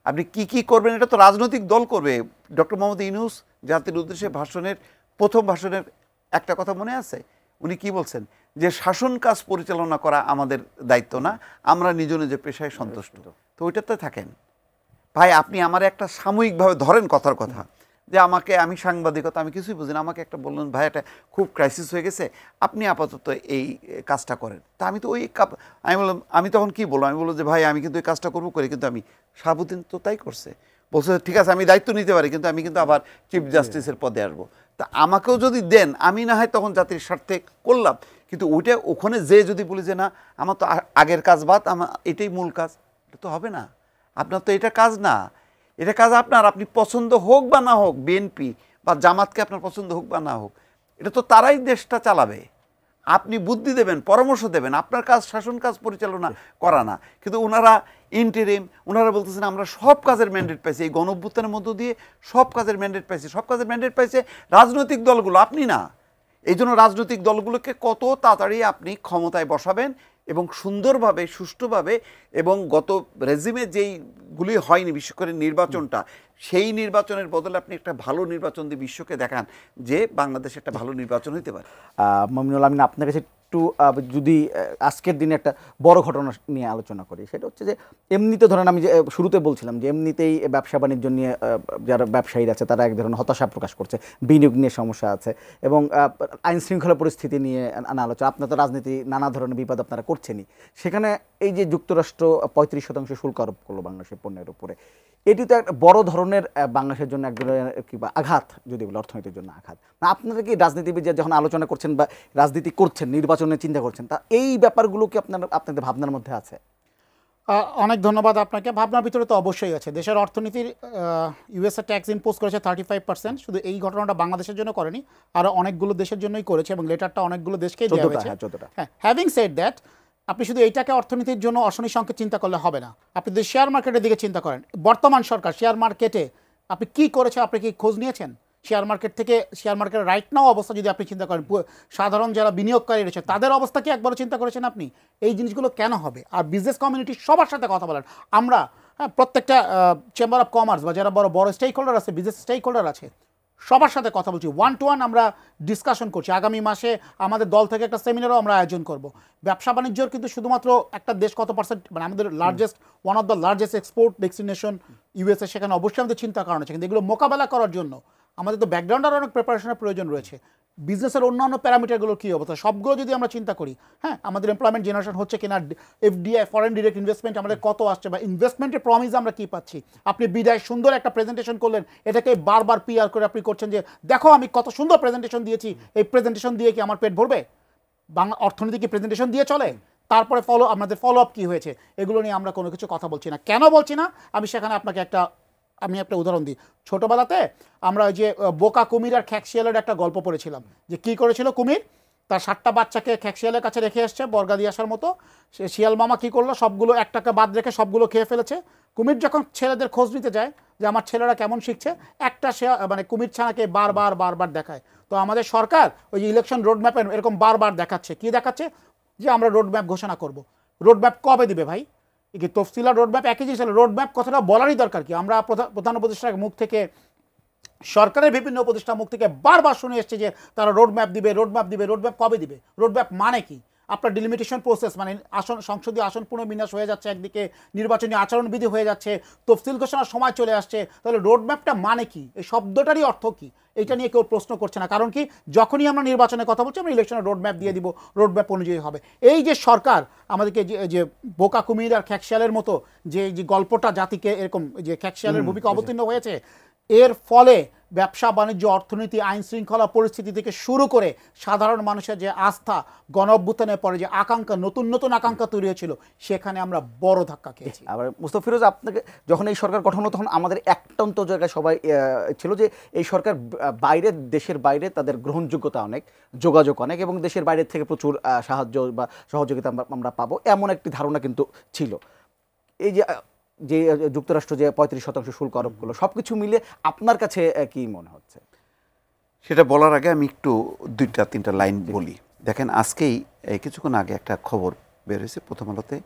আপনি কি করবেন এটা তো রাজনৈতিক দল করবে। ডক্টর মোহাম্মদ ইউনূস জাতির উদ্দেশ্যে প্রথম ভাষণের একটা কথা মনে আছে? উনি কি বলছেন? যে শাসন কাজ পরিচালনা করা আমাদের দায়িত্ব না, আমরা নিজ নিজ পেশায় সন্তুষ্ট। তো ওইটাতে থাকেন ভাই। আপনি আমার একটা সাময়িকভাবে ধরেন কথার কথা, যে আমি সাংবাদিকতা আমি কিছুই বুঝি না, আমাকে একটা বললেন ভাই এটা খুব ক্রাইসিস হয়ে গেছে, আপনি আপাতত এই কাজটা করেন। তা আমি তো আমি বললাম, আমি তখন কি বললাম? আমি বললাম যে ভাই আমি কিন্তু এই কাজটা করবো করি, কিন্তু আমি শাহাবুদ্দিন তো তাই করছে। বলছে ঠিক আছে আমি দায়িত্ব নিতে পারি, কিন্তু আমি কিন্তু আবার চিফ জাস্টিসের পদে আসবো। তা আমাকেও যদি দেন আমি না হয় তখন জাতির স্বার্থে করলাম, কিন্তু ওইটা ওখানে যদি বলি যে না আমার তো আগের কাজ বাদ, আমার এটাই মূল কাজ, এটা তো হবে না। আপনার তো এটা কাজ না, এটা কাজ আপনার। আপনি পছন্দ হোক বা না হোক, বিএনপি বা জামাতকে আপনার পছন্দ হোক বা না হোক, এটা তো তারাই দেশটা চালাবে। আপনি বুদ্ধি দেবেন, পরামর্শ দেবেন, আপনার কাজ শাসন কাজ পরিচালনা করা না। কিন্তু ওনারা ইন্টারিম, ওনারা বলতেছেন আমরা সব কাজের ম্যান্ডেট পাইছি, এই গণঅভ্যুত্থানের মধ্য দিয়ে সব কাজের ম্যান্ডেট পাইছি। সব কাজের ম্যান্ডেট পাইছে রাজনৈতিক দলগুলো, আপনি না। এই জন্য রাজনৈতিক দলগুলোকে কত তাড়াতাড়ি আপনি ক্ষমতায় বসাবেন এবং সুন্দরভাবে সুষ্ঠুভাবে, এবং গত রেজিমে যেইগুলি হয়নি, বিশেষ করে নির্বাচনটা, সেই নির্বাচনের বদলে আপনি একটা ভালো নির্বাচন দিয়ে বিশ্বকে দেখান যে বাংলাদেশে একটা ভালো নির্বাচন হইতে পারে। মমিনুল আমিন, আপনার কাছে একটু যদি আজকের দিনে একটা বড় ঘটনা নিয়ে আলোচনা করি, সেটা হচ্ছে যে এমনিতে ধরেন আমি যে শুরুতে বলছিলাম যে এমনিতেই ব্যবসা বাণিজ্য নিয়ে যারা ব্যবসায়ীরা আছে তারা এক ধরনের হতাশা প্রকাশ করছে, বিনিয়োগ নিয়ে সমস্যা আছে, এবং আইন শৃঙ্খলা পরিস্থিতি নিয়ে আলোচনা। আপনার তো রাজনীতি নানা ধরনের বিপদ আপনারা করছেনই, সেখানে এই যে যুক্তরাষ্ট্র 35% শুল্ক আরোপ করলো বাংলাদেশের পণ্যের উপরে, এটি তো একটা বড় ধরনের বাংলাদেশের জন্য এক ধরনের কিংবা আঘাত, যদি বলে অর্থনীতির জন্য আঘাত। না আপনারা কি রাজনীতিবিদ যখন আলোচনা করছেন বা রাজনীতি করছেন, নির্বাচনের চিন্তা করছেন, তা এই ব্যাপারগুলো কি আপনাদের ভাবনার মধ্যে আছে? অনেক ধন্যবাদ আপনাকে। ভাবনার ভিতরে তো অবশ্যই আছে। দেশের অর্থনীতির ইউএসএ ট্যাক্স ইম্পোজ করেছে 35%। শুধু এই ঘটনাটা বাংলাদেশের জন্য করেনি, আরও অনেকগুলো দেশের জন্যই করেছে, এবং লেটারটা অনেকগুলো দেশকেই দেওয়া হয়েছে। হ্যাঁ, হ্যাভিং সেড দ্যাট, আপনি শুধু এইটাকে অর্থনীতির জন্য অশনি সংকেত চিন্তা করলে হবে না। আপনি যদি শেয়ার মার্কেটের দিকে চিন্তা করেন, বর্তমান সরকার শেয়ার মার্কেটে আপনি কি করেছে, আপনি কি খোঁজ নিয়েছেন? শেয়ার মার্কেটের রাইট নাও অবস্থা যদি আপনি চিন্তা করেন, সাধারণ যারা বিনিয়োগকারী রয়েছে তাদের অবস্থা কি একবারও চিন্তা করেছেন আপনি? এই জিনিসগুলো কেন হবে? আর বিজনেস কমিউনিটি সবার সাথে কথা বলেন। আমরা প্রত্যেকটা চেম্বার অফ কমার্স বা যারা বড় বড় স্টেক হোল্ডার আছে, বিজনেস স্টেক হোল্ডার আছে, সবার সাথে কথা বলছি, 1-to-1 আমরা ডিসকাশন করছি। আগামী মাসে আমাদের দল থেকে একটা সেমিনারও আমরা আয়োজন করব। ব্যবসা বাণিজ্যর কিন্তু শুধুমাত্র একটা দেশ কত পার্সেন্ট, মানে আমাদের one of the largest export destination USA, সেখানে অবশ্যই আমাদের চিন্তার কারণ আছে, কিন্তু এগুলো মোকাবেলা করার জন্য আমাদের তো ব্যাকগ্রাউন্ডের অনেক প্রিপারেশনের প্রয়োজন রয়েছে। বিজনেসের অন্যান্য প্যারামিটারগুলোর কী অবস্থা, সবগুলো যদি আমরা চিন্তা করি, হ্যাঁ, আমাদের এমপ্লয়মেন্ট জেনারেশন হচ্ছে কিনা, এফডিআই ফরেন ডিরেক্ট ইনভেস্টমেন্ট আমাদের কত আসছে, বা ইনভেস্টমেন্টের প্রমিস আমরা কী পাচ্ছি। আপনি বিদায় সুন্দর একটা প্রেজেন্টেশন করলেন, এটাকে বারবার পিআর করে আপনি করছেন যে দেখো আমি কত সুন্দর প্রেজেন্টেশন দিয়েছি, এই প্রেজেন্টেশন দিয়ে কি আমার পেট ভরবে? বাংলা অর্থনীতি কি প্রেজেন্টেশন দিয়ে চলে? তারপরে আমাদের ফলো আপ কী হয়েছে, এগুলো নিয়ে আমরা কোনো কিছু কথা বলছি না। কেন বলছি না? আমি সেখানে আপনাকে আমি একটা উদাহরণ দিই। ছোটোবেলাতে আমরা ওই যে বোকা কুমির আর খ্যাকশিয়ালের একটা গল্প পড়েছিলাম, যে কী করেছিল কুমির, তার 7টা বাচ্চাকে খ্যাকশিয়ালের কাছে রেখে এসছে বর্গা দিয়ে আসার মতো। সে শিয়াল মামা কী করলো, সবগুলো একটাকে বাদ রেখে সবগুলো খেয়ে ফেলেছে। কুমির যখন ছেলেদের খোঁজ নিতে যায় যে আমার ছেলেরা কেমন শিখছে, একটা মানে কুমির ছানাকে বারবার দেখায়। তো আমাদের সরকার ওই যে ইলেকশন রোডম্যাপের এরকম বারবার দেখাচ্ছে। কি দেখাচ্ছে? যে আমরা রোডম্যাপ ঘোষণা করব। রোডম্যাপ কবে দিবে ভাই? কি তফসিলা রোডম্যাপ একই জিনিস? রোডম্যাপ কথাটা বলারই দরকার কি? আমরা প্রধান উপদেষ্টার মুখ থেকে, সরকারের বিভিন্ন উপদেষ্টার মুখ থেকে বারবার শুনে এসছে যে তারা রোডম্যাপ দিবে। রোডম্যাপ কবে দিবে? রোডম্যাপ মানে কি? আপনার ডিলিমিটেশন প্রসেস, মানে সংসদীয় আসন পুনর্বিন্যাস হয়ে যাচ্ছে, একদিকে নির্বাচনী আচরণবিধি হয়ে যাচ্ছে, তফসিল ঘোষণার সময় চলে আসছে, তাহলে রোডম্যাপটা মানে কি? এই শব্দটারই অর্থ কি? এইটা নিয়ে কেউ প্রশ্ন করছে না। কারণ কি, যখনই আমরা নির্বাচনের কথা বলছি আমরা ইলেকশনের রোডম্যাপ দিয়ে দিব, রোডম্যাপ অনুযায়ী হবে। এই যে সরকার আমাদেরকে যে বোকা কুমির আর খ্যাকশিয়ালের মতো যে গল্পটা জাতিকে, এরকম যে খ্যাকশিয়ালের ভূমিকা অবতীর্ণ হয়েছে, এর ফলে ব্যবসা বাণিজ্য অর্থনীতি আইন শৃঙ্খলা পরিস্থিতি থেকে শুরু করে সাধারণ মানুষের যে আস্থা গণ অভ্যুত্থানের পরে যে আকাঙ্ক্ষা নতুন নতুন আকাঙ্ক্ষা তৈরি হয়েছিল সেখানে আমরা বড় ধাক্কা খেয়েছি। আবার মুস্তাফা ফিরোজ, আপনাকে যখন এই সরকার গঠন হলো তখন আমাদের একটান্ত জায়গায় সবাই ছিল যে এই সরকার বাইরে, দেশের বাইরে তাদের গ্রহণযোগ্যতা অনেক, যোগাযোগ অনেক এবং দেশের বাইরে থেকে প্রচুর সাহায্য বা সহযোগিতা আমরা পাবো, এমন একটি ধারণা কিন্তু ছিল। এই যে যে যুক্তরাষ্ট্র যে 35% শুল্ক আরোপ করলো, সব কিছু মিলে আপনার কাছে কি মনে হচ্ছে? সেটা বলার আগে আমি একটু 2-3টা লাইন বলি। দেখেন, আজকেই কিছুক্ষণ আগে একটা খবর বের হয়েছে প্রথম আলোতে,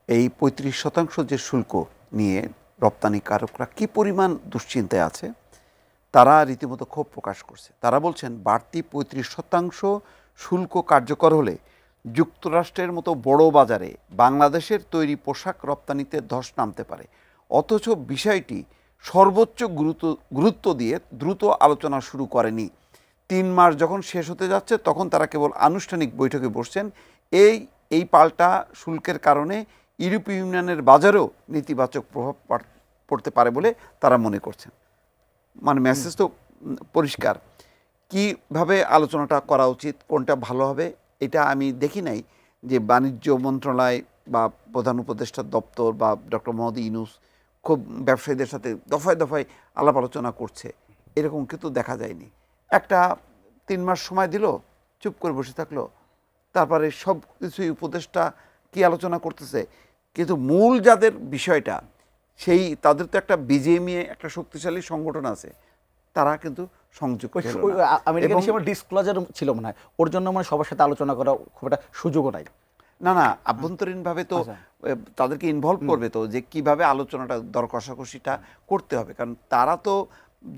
এই 35% যে শুল্ক নিয়ে রপ্তানিকারকরা কি পরিমাণ দুশ্চিন্তায় আছে তারা রীতিমতো ক্ষোভ প্রকাশ করছে। তারা বলছেন বাড়তি 35% শুল্ক কার্যকর হলে যুক্তরাষ্ট্রের মতো বড় বাজারে বাংলাদেশের তৈরি পোশাক রপ্তানিতে ধস নামতে পারে, অথচ বিষয়টি সর্বোচ্চ গুরুত্ব দিয়ে দ্রুত আলোচনা শুরু করেনি। 3 মাস যখন শেষ হতে যাচ্ছে তখন তারা কেবল আনুষ্ঠানিক বৈঠকে বসছেন। এই পাল্টা শুল্কের কারণে ইউরোপীয় ইউনিয়নের বাজারেও নেতিবাচক প্রভাব পড়তে পারে বলে তারা মনে করছেন। মানে মেসেজ তো পরিষ্কার। কীভাবে আলোচনাটা করা উচিত, কোনটা ভালো হবে, এটা আমি দেখি নাই যে বাণিজ্য মন্ত্রণালয় বা প্রধান উপদেষ্টার দপ্তর বা ডক্টর মোহাম্মদ ইউনূস খুব ব্যবসায়ীদের সাথে দফায় দফায় আলাপ আলোচনা করছে, এরকম কিন্তু দেখা যায়নি। একটা 3 মাস সময় দিল, চুপ করে বসে থাকলো, তারপরে সব কিছুই উপদেষ্টা কি আলোচনা করতেছে, কিন্তু মূল যাদের বিষয়টা সেই তাদের তো একটা বিজেএমই একটা শক্তিশালী সংগঠন আছে, তারা কিন্তু সংযোগ আমেরিকান হিসেবে ডিসক্লোজার ছিল মনে হয়, ওর জন্য মানে সবার সাথে আলোচনা করা খুব একটা সুযোগও নাই। না, আভ্যন্তরীণভাবে তো তাদেরকে ইনভলভ করবে তো, যে কিভাবে আলোচনাটা দর কষাকষিটা করতে হবে, কারণ তারা তো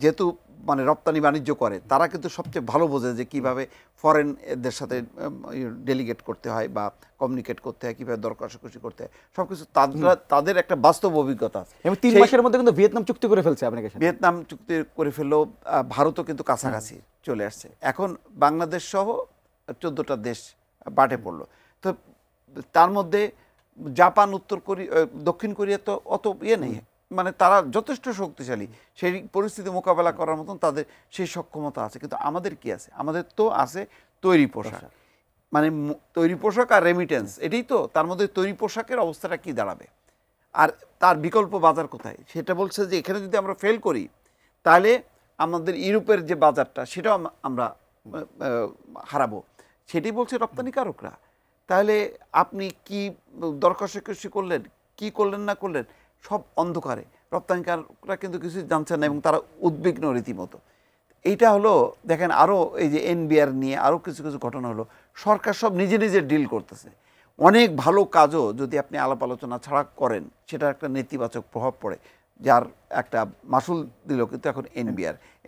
যেহেতু মানে রপ্তানি বাণিজ্য করে, তারা কিন্তু সবচেয়ে ভালো বোঝে যে কিভাবে ফরেন এদের সাথে ডেলিগেট করতে হয় বা কমিউনিকেট করতে হয়, কীভাবে দর কষাকষি করতে হয়, সব কিছু তাদের একটা বাস্তব অভিজ্ঞতা আছে। এবং 3 মাসের মধ্যে কিন্তু ভিয়েতনাম চুক্তি করে ফেলছে আমেরিকার সাথে। ভিয়েতনাম চুক্তি করে ফেললো, ভারতও কিন্তু কাছাকাছি চলে আসছে। এখন বাংলাদেশ সহ 14টা দেশ বাটে পড়লো। তো তার মধ্যে জাপান, উত্তর কোরিয়া, দক্ষিণ কোরিয়া তো অত নেই, মানে তারা যথেষ্ট শক্তিশালী, সেই পরিস্থিতি মোকাবেলা করার মতন তাদের সেই সক্ষমতা আছে। কিন্তু আমাদের কি আছে? আমাদের তো আছে তৈরি পোশাক, মানে তৈরি পোশাক আর রেমিটেন্স, এটাই তো। তার মধ্যে তৈরি পোশাকের অবস্থাটা কি দাঁড়াবে, আর তার বিকল্প বাজার কোথায়? সেটা বলছে যে এখানে যদি আমরা ফেল করি তাহলে আমাদের ইউরোপের যে বাজারটা সেটাও আমরা হারাবো, সেটাই বলছে রপ্তানিকারকরা। তাহলে আপনি কি দর কষাকষি করলেন, কি করলেন না করলেন, সব অন্ধকারে। রপ্তানিকারকরা কিন্তু কিছু জানছেন না এবং তারা উদ্বিগ্ন রীতিমতো। এইটা হলো, দেখেন আরও এই যে এনবিআর নিয়ে আরও কিছু কিছু ঘটনা হলো, সরকার সব নিজে নিজে ডিল করতেছে। অনেক ভালো কাজও যদি আপনি আলাপ আলোচনা ছাড়া করেন, সেটার একটা নেতিবাচক প্রভাব পড়ে, যার একটা মাসুল দিল কিন্তু এখন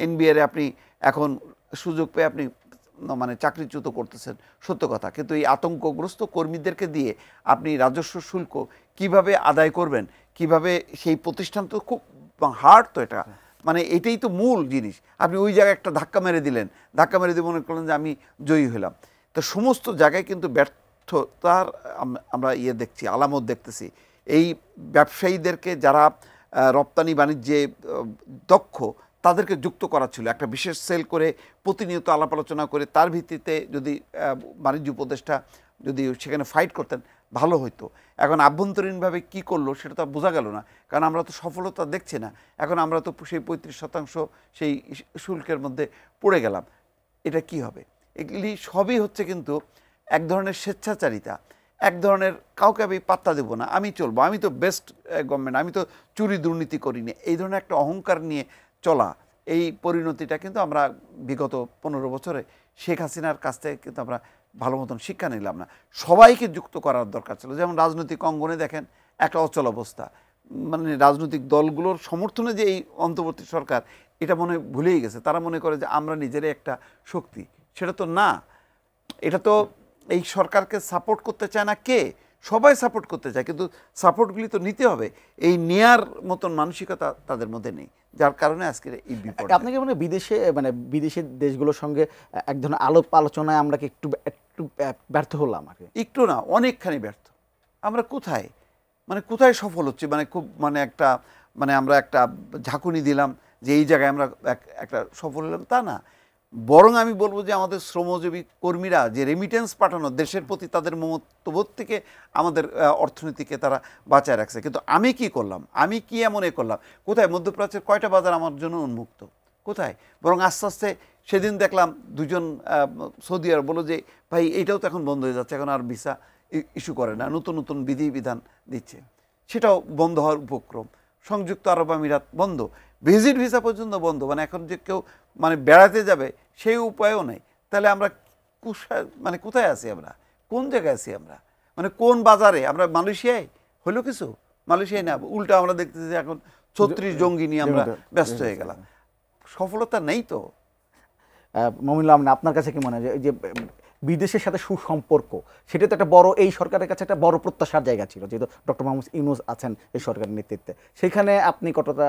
এনবিআরে আপনি এখন সুযোগ পেয়ে আপনি মানে চাকরিচ্যুত করতেছেন, সত্য কথা। কিন্তু এই আতঙ্কগ্রস্ত কর্মীদেরকে দিয়ে আপনি রাজস্ব শুল্ক কিভাবে আদায় করবেন, কিভাবে সেই প্রতিষ্ঠান তো খুব হার্ড, তো এটা মানে এটাই তো মূল জিনিস। আপনি ওই জায়গায় একটা ধাক্কা মেরে দিলেন, ধাক্কা মেরে দিয়ে মনে করলেন যে আমি জয়ী হলাম। তো সমস্ত জায়গায় কিন্তু ব্যর্থতার আমরা দেখছি, আলামত দেখতেছি। এই ব্যবসায়ীদেরকে যারা রপ্তানি বাণিজ্যে দক্ষ, তাদেরকে যুক্ত করা ছিল একটা বিশেষ সেল করে, প্রতিনিয়ত আলাপ আলোচনা করে, তার ভিত্তিতে যদি বাণিজ্য উপদেষ্টা যদি সেখানে ফাইট করতেন ভালো হইতো। এখন আভ্যন্তরীণভাবে কি করলো সেটা তো বোঝা গেল না, কারণ আমরা তো সফলতা দেখছি না। এখন আমরা তো সেই 35% সেই শুল্কের মধ্যে পড়ে গেলাম। এটা কি হবে? এগুলি সবই হচ্ছে কিন্তু এক ধরনের স্বেচ্ছাচারিতা, এক ধরনের কাউকে আমি পাত্তা দেবো না, আমি চলবো, আমি তো বেস্ট গভর্নমেন্ট, আমি তো চুরি দুর্নীতি করিনি, এই ধরনের একটা অহংকার নিয়ে চলা। এই পরিণতিটা কিন্তু আমরা বিগত 15 বছরে শেখ হাসিনার কাছ থেকে কিন্তু আমরা ভালো মতন শিক্ষা নিলাম না। সবাইকে যুক্ত করার দরকার ছিল। যেমন রাজনৈতিক অঙ্গনে দেখেন একটা অচল অবস্থা, মানে রাজনৈতিক দলগুলোর সমর্থনে যে এই অন্তর্বর্তী সরকার, এটা মনে ভুলেই গেছে। তারা মনে করে যে আমরা নিজেরাই একটা শক্তি, সেটা তো না। এটা তো এই সরকারকে সাপোর্ট করতে চায় না কে, সবাই সাপোর্ট করতে চায়, কিন্তু সাপোর্টগুলি তো নিতে হবে, এই নেয়ার মতন মানসিকতা তাদের মধ্যে নেই, যার কারণে আজকের এই বিপদ। আপনাকে মানে বিদেশের দেশগুলোর সঙ্গে এক ধরনের আলোচনায় আমরা কি একটু ব্যর্থ হলাম? একটু না, অনেকখানি ব্যর্থ। আমরা কোথায় সফল হচ্ছি, মানে খুব আমরা একটা ঝাঁকুনি দিলাম, যে এই জায়গায় আমরা একটা সফল হলাম, তা না। বরং আমি বলবো যে আমাদের শ্রমজীবী কর্মীরা যে রেমিটেন্স পাঠানো, দেশের প্রতি তাদের মমত্ববোধ থেকে আমাদের অর্থনীতিকে তারা বাঁচায় রাখছে। কিন্তু আমি কি করলাম, আমি কি এমন করলাম? কোথায় মধ্যপ্রাচ্যের কয়টা বাজার আমার জন্য উন্মুক্ত? কোথায়? বরং আস্তে আস্তে সেদিন দেখলাম দুজন সৌদি আরব বললো যে ভাই এইটাও তো এখন বন্ধ হয়ে যাচ্ছে, এখন আর ভিসা ইস্যু করে না, নতুন নতুন বিধিবিধান দিচ্ছে, সেটাও বন্ধ হওয়ার উপক্রম। সংযুক্ত আরব আমিরাত বন্ধ, ভিজিট ভিসা পর্যন্ত বন্ধ। মানে এখন যে কেউ মানে বেড়াতে যাবে সেই উপায়ও নেই। তাহলে আমরা মানে কোথায় আছি, আমরা কোন জায়গায় আছি, আমরা মানে কোন বাজারে? আমরা মালয়েশিয়ায় হলো কিছু? মালয়েশিয়ায় না, উল্টা আমরা দেখতেছি এখন 36 জঙ্গি নিয়ে আমরা ব্যস্ত হয়ে গেলাম। সফলতা নেই তো। মমিনুল আহমেদ, আপনার কাছে কি মনে হয় যে বিদেশের সাথে সুসম্পর্ক, সেটা তো একটা বড়, এই সরকারের কাছে একটা বড় প্রত্যাশার জায়গা ছিল, যেহেতু ডক্টর মোহাম্মদ ইউনূস আছেন এই সরকারের নেতৃত্বে, সেখানে আপনি কতটা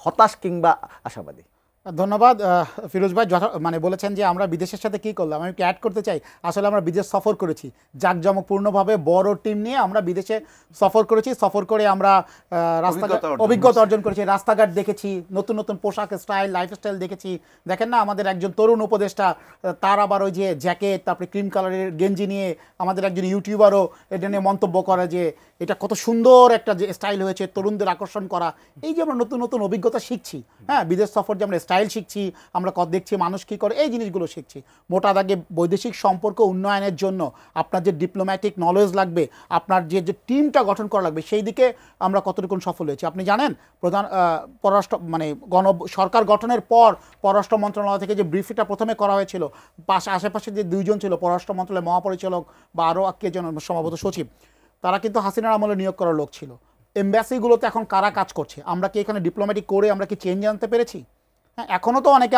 হতাশ কিংবা আশাবাদী? ধন্যবাদ ফিরোজ ভাই। মানে বলেছেন যে আমরা বিদেশের সাথে কি করলাম, আমি অ্যাড করতে চাই আসলে আমরা বিদেশ সফর করেছি জাঁকজমকপূর্ণভাবে, বড় টিম নিয়ে আমরা বিদেশে সফর করেছি। সফর করে আমরা অভিজ্ঞতা অর্জন করেছি, রাস্তাঘাট দেখেছি, নতুন নতুন পোশাক স্টাইল, লাইফস্টাইল দেখেছি। দেখেন না, আমাদের একজন তরুণ উপদেষ্টা, তার আবার ওই যে জ্যাকেট, তারপরে ক্রিম কালারের গেঞ্জি নিয়ে আমাদের একজন ইউটিউবারও এটা নিয়ে মন্তব্য করে যে এটা কত সুন্দর একটা যে স্টাইল হয়েছে, তরুণদের আকর্ষণ করা। এই যে আমরা নতুন নতুন অভিজ্ঞতা শিখছি, হ্যাঁ, বিদেশ সফর যে আমরা স্টাইল শিখছি, আমরা দেখছি মানুষ কী করে, এই জিনিসগুলো শিখছি। মোটা দাগে বৈদেশিক সম্পর্ক উন্নয়নের জন্য আপনার যে ডিপ্লোম্যাটিক নলেজ লাগবে, আপনার যে টিমটা গঠন করা লাগবে, সেই দিকে আমরা কতটুকু সফল হয়েছি। আপনি জানেন প্রধান পররাষ্ট্র মানে সরকার গঠনের পর পররাষ্ট্র মন্ত্রণালয় থেকে যে ব্রিফিংটা প্রথমে করা হয়েছিল, আশেপাশে যে দুইজন ছিল পররাষ্ট্র মন্ত্রণালয়ের মহাপরিচালক বা আরও কে যেন সম্ভবত সচিব, তারা কিন্তু হাসিনার আমলে নিয়োগ করার লোক ছিল। এমবাসিগুলোতে এখন কারা কাজ করছে? আমরা কি এখানে ডিপ্লোম্যাটিক করে আমরা কি চেঞ্জ আনতে পেরেছি? হ্যাঁ, এখনও তো অনেকে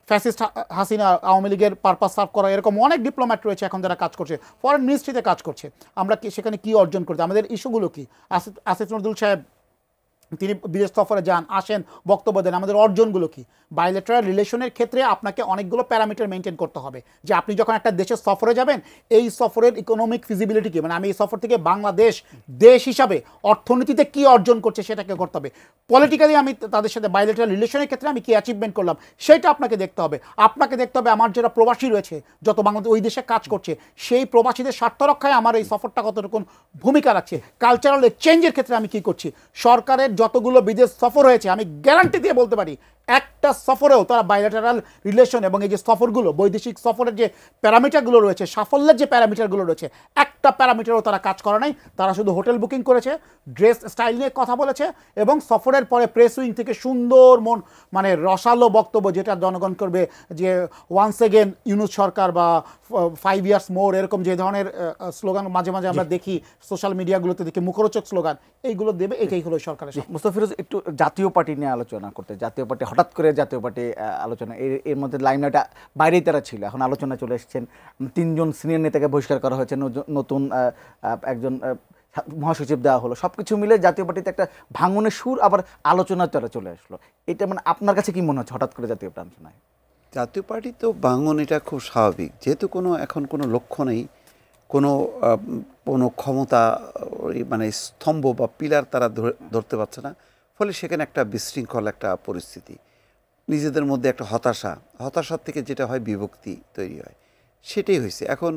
ফ্যাসিস্ট হাসিনা আওয়ামী লীগের পারপাস সার্ভ করা এরকম অনেক ডিপ্লোম্যাট রয়েছে এখন যারা কাজ করছে, ফরেন মিনিস্ট্রিতে কাজ করছে। আমরা কি সেখানে কি অর্জন করছি? আমাদের ইস্যুগুলো কি? আসিফ নজরুল সাহেব তিনি বিদেশ সফরে যান, আসেন, বক্তব্য দেন, আমাদের অর্জনগুলো কি? বাইলেটারাল রিলেশনের ক্ষেত্রে আপনাকে অনেকগুলো প্যারামিটার মেনটেন করতে হবে, যে আপনি যখন একটা দেশের সফরে যাবেন এই সফরের ইকোনমিক ফিজিবিলিটি কি, মানে আমি এই সফর থেকে বাংলাদেশ দেশ হিসাবে অর্থনীতিতে কি অর্জন করছে সেটাকে করতে হবে। পলিটিক্যালি আমি তাদের সাথে বাইলেটারাল রিলেশনের ক্ষেত্রে আমি কি অ্যাচিভমেন্ট করলাম সেটা আপনাকে দেখতে হবে। আপনাকে দেখতে হবে আমার যারা প্রবাসী রয়েছে, যত বাংলাদেশ ওই দেশে কাজ করছে, সেই প্রবাসীদের স্বার্থ রক্ষায় আমার এই সফরটা কতটুকু ভূমিকা রাখছে। কালচারাল এক্সচেঞ্জের ক্ষেত্রে আমি কি করছি? সরকারের যতগুলো বিদেশ সফর হয়েছে আমি গ্যারান্টি দিয়ে বলতে পারি একটা সফরেও তারা বাইলেটারাল রিলেশন এবং এই যে সফরগুলো বৈদেশিক সফরের যে প্যারামিটারগুলো রয়েছে, সাফল্যের যে প্যারামিটারগুলো রয়েছে, একটা প্যারামিটারও তারা কাজ করে নাই। তারা শুধু হোটেল বুকিং করেছে, ড্রেস স্টাইল নিয়ে কথা বলেছে এবং সফরের পরে প্রেস উইং থেকে সুন্দর মানে রসালো বক্তব্য যেটা জনগণ করবে যে ওয়ান্স এগেন ইউনূস সরকার বা 5 ইয়ার্স মোর, এরকম যে ধরনের স্লোগান মাঝে মাঝে আমরা দেখি সোশ্যাল মিডিয়াগুলোতে দেখি, মুখরোচক স্লোগান, এইগুলো দেবে। এটাই হলো সরকারের। মুস্তাফিরোজ, একটু জাতীয় পার্টি নিয়ে আলোচনা করতে, জাতীয় পার্টি হঠাৎ করে জাতীয় পার্টি আলোচনা, এর মধ্যে লাইমলাইটটা বাইরেই তারা ছিল, এখন আলোচনা চলে এসেছেন। 3 জন সিনিয়র নেতাকে বহিষ্কার করা হয়েছে, নতুন একজন মহাসচিব দেওয়া হলো, সব কিছু মিলে জাতীয় পার্টিতে একটা ভাঙনের সুর আবার আলোচনার চলে চলে আসলো। এটা মানে আপনার কাছে কি মনে হচ্ছে হঠাৎ করে জাতীয় আলোচনায়? জাতীয় পার্টি তো ভাঙন, এটা খুব স্বাভাবিক, যেহেতু এখন কোনো লক্ষ্য নেই, কোনো ক্ষমতা মানে স্তম্ভ বা পিলার তারা ধরতে পারছে না, ফলে সেখানে একটা বিশৃঙ্খল একটা পরিস্থিতি, নিজেদের মধ্যে একটা হতাশার থেকে যেটা হয় বিভক্তি তৈরি হয়, সেটাই হয়েছে। এখন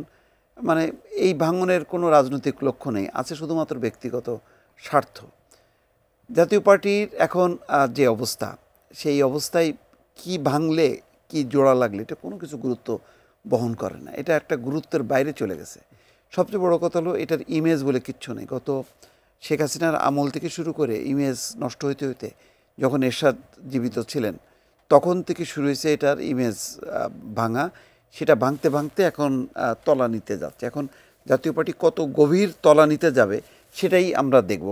মানে এই ভাঙনের কোনো রাজনৈতিক লক্ষ্য নেই, আছে শুধুমাত্র ব্যক্তিগত স্বার্থ। জাতীয় পার্টির এখন যে অবস্থা, সেই অবস্থায় কি ভাঙলে কি জোড়া লাগলে এটা কোনো কিছু গুরুত্ব বহন করে না, এটা একটা গুরুত্বের বাইরে চলে গেছে। সবচেয়ে বড় কথা হলো এটার ইমেজ বলে কিচ্ছু নেই। গত শেখ হাসিনার আমল থেকে শুরু করে ইমেজ নষ্ট হইতে হইতে, যখন এরশাদ জীবিত ছিলেন তখন থেকে শুরু হয়েছে এটার ইমেজ ভাঙা। সেটা ভাঙতে ভাঙতে এখন তলানিতে যাচ্ছে। এখন জাতীয় পার্টি কত গভীর তলানিতে যাবে সেটাই আমরা দেখব।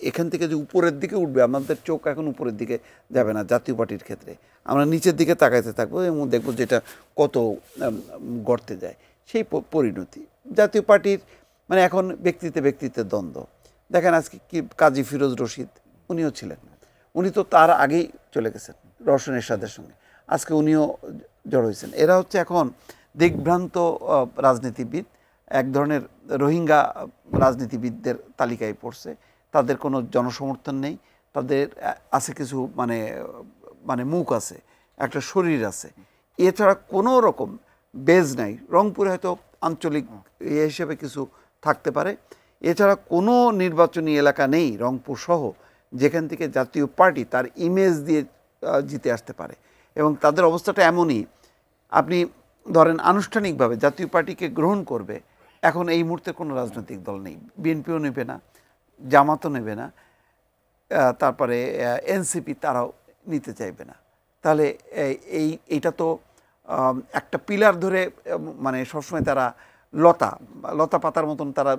এখান থেকে যে উপরের দিকে উঠবে, আমাদের চোখ এখন উপরের দিকে যাবে না জাতীয় পার্টির ক্ষেত্রে, আমরা নিচের দিকে তাকাইতে থাকবো এবং দেখব যেটা কত গড়তে যায়। সেই পরিণতি জাতীয় পার্টির মানে এখন ব্যক্তিত্বে দ্বন্দ্ব। দেখেন আজকে কি কাজী ফিরোজ রশিদ, উনিও ছিলেন, উনি তো তার আগেই চলে গেছেন রওশন এরশাদের সঙ্গে, আজকে উনিও জড় হয়েছেন। এরা হচ্ছে এখন দিগ্ভ্রান্ত রাজনীতিবিদ, এক ধরনের রোহিঙ্গা রাজনীতিবিদদের তালিকায় পড়ছে। তাদের কোনো জনসমর্থন নেই, তাদের আছে কিছু মানে মানে মুখ আছে, একটা শরীর আছে, এছাড়া কোনো রকম বেজ নাই। রংপুরে হয়তো আঞ্চলিক হিসেবে কিছু থাকতে পারে, এছাড়া কোনো নির্বাচনী এলাকা নেই রংপুর সহ যেখান থেকে জাতীয় পার্টি তার ইমেজ দিয়ে জিতে আসতে পারে। এবং তাদের অবস্থাটা এমনই, আপনি ধরেন আনুষ্ঠানিকভাবে জাতীয় পার্টিকে গ্রহণ করবে এখন এই মুহূর্তে কোনো রাজনৈতিক দল নেই। বিএনপিও নেবে না, জামাতও নেবে না, তারপরে এনসিপি তারাও নিতে চাইবে না। তাহলে এইটা তো একটা পিলার ধরে মানে সবসময় তারা লতা পাতার মতন তারা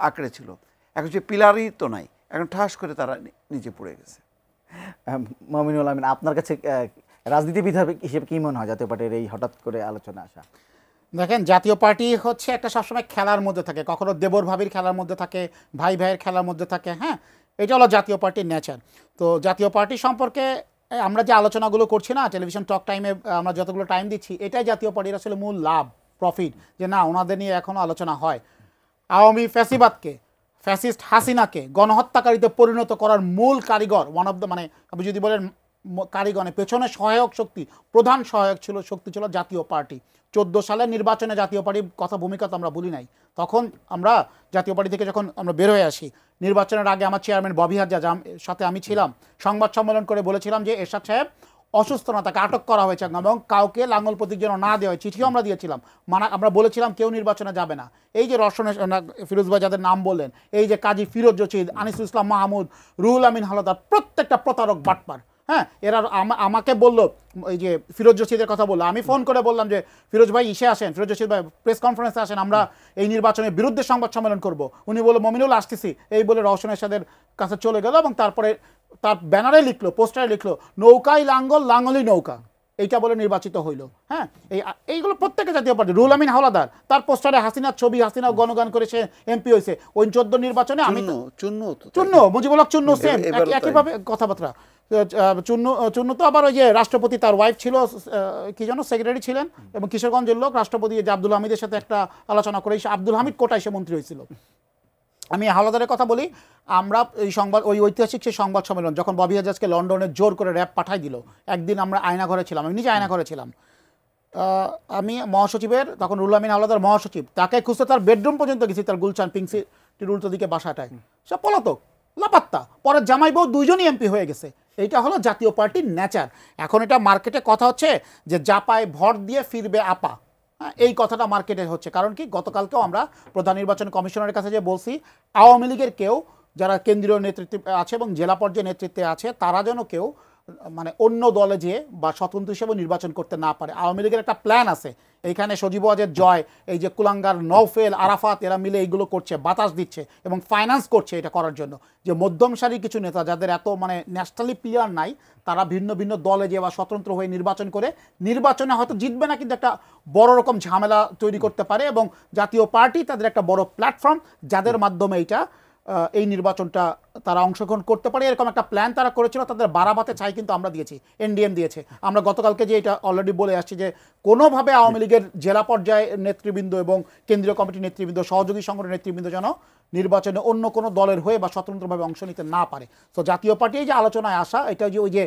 আঁকড়ে ছিল, এখন সে পিলারই তো নাই, এখন ঠাস করে তারা নিচে পড়ে গেছে। মমিনুল আমিন, আপনার কাছে রাজনীতিবিদ হিসেবে কি মনে হয় জাতীয় পার্টির এই হঠাৎ করে আলোচনা আসা? দেখেন, জাতীয় পার্টি হচ্ছে একটা সবসময় খেলার মধ্যে থাকে, কখনো দেবর ভাবির খেলার মধ্যে থাকে, ভাই ভাইয়ের খেলার মধ্যে থাকে। হ্যাঁ, এটা হলো জাতীয় পার্টির নেচার। তো জাতীয় পার্টি সম্পর্কে আমরা যে আলোচনাগুলো করছি না, টেলিভিশন টক টাইমে আমরা যতগুলো টাইম দিচ্ছি, এটাই জাতীয় পার্টির আসলে মূল লাভ, প্রফিট, যে না ওনাদের নিয়ে এখনও আলোচনা হয়। আওয়ামী ফ্যাসিবাদকে, ফ্যাসিস্ট হাসিনাকে গণহত্যাকারীতে পরিণত করার মূল কারিগর, ওয়ান অফ দ্য, মানে আপনি যদি বলেন কারিগণে পেছনে সহায়ক শক্তি, প্রধান সহায়ক শক্তি ছিল জাতীয় পার্টি। 14 সালের নির্বাচনে জাতীয় পার্টির কথা ভূমিকা তো আমরা বলি নাই। তখন আমরা জাতীয় পার্টি থেকে যখন আমরা বের হয়ে আসি, নির্বাচনের আগে আমার চেয়ারম্যান ববি হাজ্জাজ সাথে আমি ছিলাম, সংবাদ সম্মেলন করে বলেছিলাম যে এরশাদ সাহেব অসুস্থ না, তাকে আটক করা হয়েছে এবং কাউকে লাঙ্গল প্রতীক যেন না দেওয়া হয়, চিঠিও আমরা দিয়েছিলাম। আমরা বলেছিলাম কেউ নির্বাচনে যাবে না। এই যে রওশন ফিরোজ ভাই যাদের নাম বললেন, এই যে কাজী ফিরোজ রশিদ, আনিসুল ইসলাম মাহমুদ, রুহুল আমিন হাওলাদার, প্রত্যেকটা প্রতারক বাটপার। হ্যাঁ, এরা আমাকে বললো, এই যে ফিরোজ রশিদের কথা বললো, আমি ফোন করে বললাম যে ফিরোজ ভাই ইসে আসেন, ফিরোজ রশিদ ভাই প্রেস কনফারেন্সে আসেন, আমরা এই নির্বাচনের বিরুদ্ধে সংবাদ সম্মেলন করব। উনি বললো মমিনুল আসতেছি, এই বলে রওশন এরশাদের কাছে চলে গেল এবং তারপরে তার ব্যানারে লিখলো, পোস্টারে লিখলো নৌকাই লাঙ্গল, লাঙ্গলই নৌকা, এইটা বলে নির্বাচিত হইলো। হ্যাঁ, এইগুলো প্রত্যেকে জাতীয় পার্টি। রুহুল আমিন হাওলাদার, তার পোস্টারে হাসিনার ছবি, হাসিনা গণগান করে সে এমপি হয়েছে। ওই 14 নির্বাচনে আমি চূন্য, মুজিবুল হক চূন্য, সেম একইভাবে কথাবার্তা। চূন্য তো আবার ওই যে রাষ্ট্রপতি, তার ওয়াইফ ছিল কি যেন সেক্রেটারি ছিলেন এবং কিশোরগঞ্জের লোক, রাষ্ট্রপতি যে আব্দুল হামিদের সাথে একটা আলোচনা করে আব্দুল হামিদ কোটায় সে মন্ত্রী হয়েছিল। আমি হাওলাদারের কথা বলি, আমরা এই ওই ঐতিহাসিক সেই সংবাদ সম্মেলন যখন ববি হাজ্জাজকে লন্ডনে জোর করে র্যাব পাঠাই দিল, একদিন আমরা আয়নাঘরে ছিলাম, আমি নিজে আয়নাঘরে ছিলাম। আমি মহাসচিবের, তখন রুহুল আমিন হাওলাদার মহাসচিব, তাকে খুঁজতে তার বেডরুম পর্যন্ত গেছি, তার গুলশান পিঙ্ক সিটির উল্টো দিকে বাসাটায়, সব পলাতক, লাপাত্তা। পরে জামাই বউ দুইজনই এমপি হয়ে গেছে। এইটা হলো জাতীয় পার্টির নেচার। এখন এটা মার্কেটে কথা হচ্ছে যে জাপায় ভর দিয়ে ফিরবে আপা, এই কথাটা মার্কেটে হচ্ছে। কারণ কি, গতকালকেও আমরা প্রধান নির্বাচন কমিশনারের কাছে যে বলছি, আওয়ামী লীগের কেউ যারা কেন্দ্রীয় নেতৃত্বে আছে এবং জেলা পর্যায়ে নেতৃত্বে আছে, তারা যেন কেউ মানে অন্য দলে যেয়ে বা স্বতন্ত্র হিসেবে নির্বাচন করতে না পারে। আওয়ামী লীগের একটা প্ল্যান আছে, এইখানে সজীব ওয়াজেদ জয়, এই যে কুলাঙ্গার নওফেল, আরাফাত, এরা মিলে এইগুলো করছে, বাতাস দিচ্ছে এবং ফাইন্যান্স করছে এটা করার জন্য, যে মধ্যম সারির কিছু নেতা যাদের এত মানে ন্যাশনালি প্লেয়ার নাই, তারা ভিন্ন ভিন্ন দলে যে বা স্বতন্ত্র হয়ে নির্বাচন করে, নির্বাচনে হয়তো জিতবে না কিন্তু একটা বড় রকম ঝামেলা তৈরি করতে পারে। এবং জাতীয় পার্টি তাদের একটা বড় প্ল্যাটফর্ম, যাদের মাধ্যমে এইটা এই নির্বাচনটা তারা অংশগ্রহণ করতে পারে, এরকম একটা প্ল্যান তারা করেছিল। তাদের বারাবাতে চাই কিন্তু আমরা দিয়েছি, এনডিএম দিয়েছে। আমরা গতকালকে যে এটা অলরেডি বলে আসছি যে কোনোভাবে আওয়ামী লীগের জেলা পর্যায়ে নেতৃবৃন্দ এবং কেন্দ্রীয় কমিটির নেতৃবৃন্দ, সহযোগী সংগঠনের নেতৃবৃন্দ যেন নির্বাচনে অন্য কোনো দলের হয়ে বা স্বতন্ত্রভাবে অংশ নিতে না পারে। তো জাতীয় পার্টি এই যে আলোচনায় আসা, এটা যে ওই যে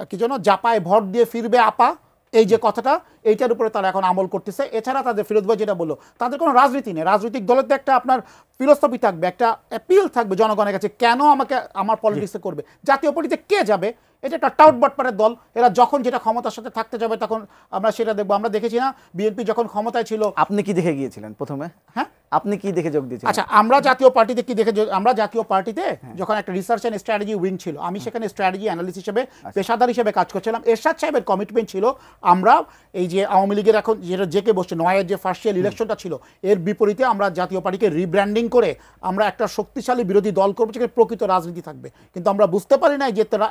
কি যেন জাপায় ভর দিয়ে ফিরবে আপা, এই যে কথাটা, এইটার উপরে তারা এখন আমল করতেছে। এছাড়া তাদের ফিরোজ ভাই যেটা বললো, তাদের কোনো রাজনীতি নেই। রাজনৈতিক দলের তো একটা আপনার ফিলোসফি থাকবে, একটা অ্যাপিল থাকবে জনগণের কাছে, কেন আমাকে আমার পলিটিক্সে করবে। জাতীয় পার্টিতে কে যাবে? এটা একটা টাউট বাটপারের দল, এরা যখন যেটা ক্ষমতার সাথে থাকতে যাবে তখন আমরা সেটা দেখবো। আমরা দেখেছি না, বিএনপি যখন ক্ষমতায় ছিল। আপনি কি দেখে গিয়েছিলেন প্রথমে? হ্যাঁ, আপনি কি দেখে যোগ দিয়েছিলেন? আচ্ছা, আমরা জাতীয় পার্টিতে কি দেখে, আমরা জাতীয় পার্টিতে যখন একটা রিসার্চ অ্যান্ড স্ট্র্যাটেজি উইং ছিল, আমি সেখানে স্ট্র্যাটেজি অ্যানালিস্ট হিসেবে, পেশাদার হিসেবে কাজ করছিলাম। এরশাদ সাহেবের কমিটমেন্ট ছিল, আমরা এই যে আওয়ামী লীগের এখন যেটা জেকে বসছে, নয়ের যে ফার্স্ট ইলেকশনটা ছিল, এর বিপরীতে আমরা জাতীয় পার্টিকে রিব্র্যান্ডিং করে আমরা একটা শক্তিশালী বিরোধী দল করবো, যেখানে প্রকৃত রাজনীতি থাকবে। কিন্তু আমরা বুঝতে পারি না যে তারা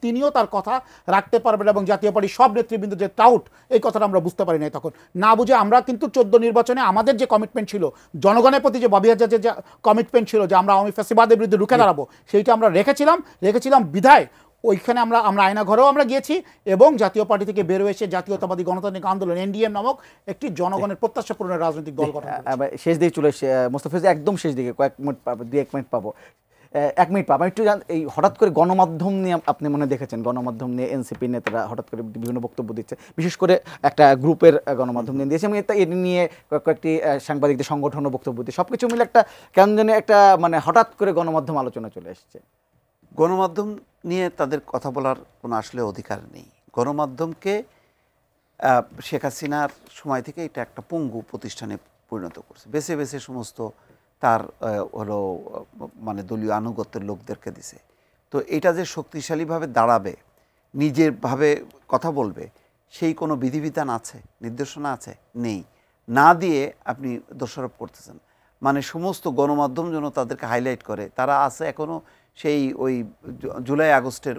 তিনিও তার কথা রাখতে পারবেন এবং জাতীয় পার্টির সব নেতৃবৃন্দ যে টাউট, এই কথাটা আমরা বুঝতে পারি না। তখন না বুঝে আমরা কিন্তু 14 নির্বাচনে আমাদের যে কমিটমেন্ট ছিল, জনগণের প্রতি যে ববি হাজ্জাজের যে কমিটমেন্ট ছিল যে আমরা আওয়ামী ফ্যাসিবাদের বিরুদ্ধে রুখে দাঁড়াবো, সেইটা আমরা রেখেছিলাম বিধায় ওইখানে আমরা আয়নাঘরেও আমরা গিয়েছি এবং জাতীয় পার্টি থেকে বের হয়ে এসে জাতীয়তাবাদী গণতান্ত্রিক আন্দোলন এনডিএম নামক একটি জনগণের প্রত্যাশা পূরণের রাজনৈতিক দল গঠন। শেষ দিকে চলে এসে মোস্তাফিজ, একদম শেষ দিকে কয়েক মিনিট পাবো, 2-1 মিনিট পাবো। এক মিনিট পাবেন একটু এই হঠাৎ করে গণমাধ্যম নিয়ে আপনি মনে দেখেছেন, গণমাধ্যম নিয়ে এনসিপি নেতারা হঠাৎ করে বিভিন্ন বক্তব্য দিচ্ছে, বিশেষ করে একটা গ্রুপের গণমাধ্যম নিয়ে দিয়েছে এবং এটি নিয়ে কয়েকটি সাংবাদিকদের সংগঠনও বক্তব্য দিচ্ছে, সব কিছু মিলে একটা কেন জানি একটা মানে হঠাৎ করে গণমাধ্যম আলোচনা চলে এসছে। গণমাধ্যম নিয়ে তাদের কথা বলার কোনো আসলে অধিকার নেই। গণমাধ্যমকে শেখ হাসিনার সময় থেকে এটা একটা পঙ্গু প্রতিষ্ঠানে পরিণত করছে, বেছে বেছে সমস্ত তার হলো মানে দলীয় আনুগত্যের লোকদেরকে দিছে। তো এটা যে শক্তিশালীভাবে দাঁড়াবে, নিজের ভাবে কথা বলবে, সেই কোনো বিধিবিধান আছে, নির্দেশনা আছে? নেই। না দিয়ে আপনি দোষারোপ করতেছেন, মানে সমস্ত গণমাধ্যম যেন তাদেরকে হাইলাইট করে, তারা আছে এখনও সেই ওই জুলাই আগস্টের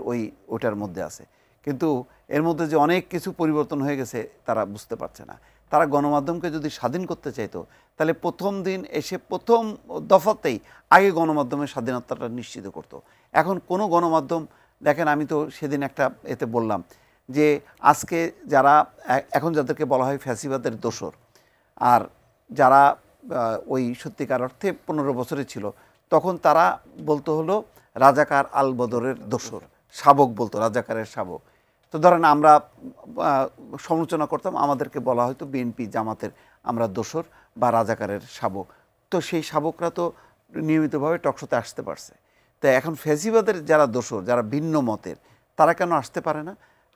ওইটার মধ্যে আছে, কিন্তু এর মধ্যে যে অনেক কিছু পরিবর্তন হয়ে গেছে তারা বুঝতে পারছে না। তারা গণমাধ্যমকে যদি স্বাধীন করতে চাইতো তাহলে প্রথম দিন এসে প্রথম দফাতেই আগে গণমাধ্যমের স্বাধীনতাটা নিশ্চিত করত। এখন কোনো গণমাধ্যম, দেখেন আমি তো সেদিন একটা এতে বললাম যে আজকে যারা এখন যাদেরকে বলা হয় ফ্যাসিবাদের দোসর, আর যারা ওই সত্যিকার অর্থে 15 বছরে ছিল, তখন তারা বলতো হলো রাজাকার আল বদরের দোসর, শাবক বলতো, রাজাকারের শাবক। তো ধরেন আমরা সমালোচনা করতাম, আমাদেরকে বলা হয়তো বিএনপি জামাতের আমরা দোসর বা রাজাকারের শাবক। তো সেই শাবকরা তো নিয়মিতভাবে টকশোতে আসতে পারছে। তো এখন ফ্যাসিবাদের যারা দোসর, যারা ভিন্ন মতের, তারা কেন আসতে পারে না?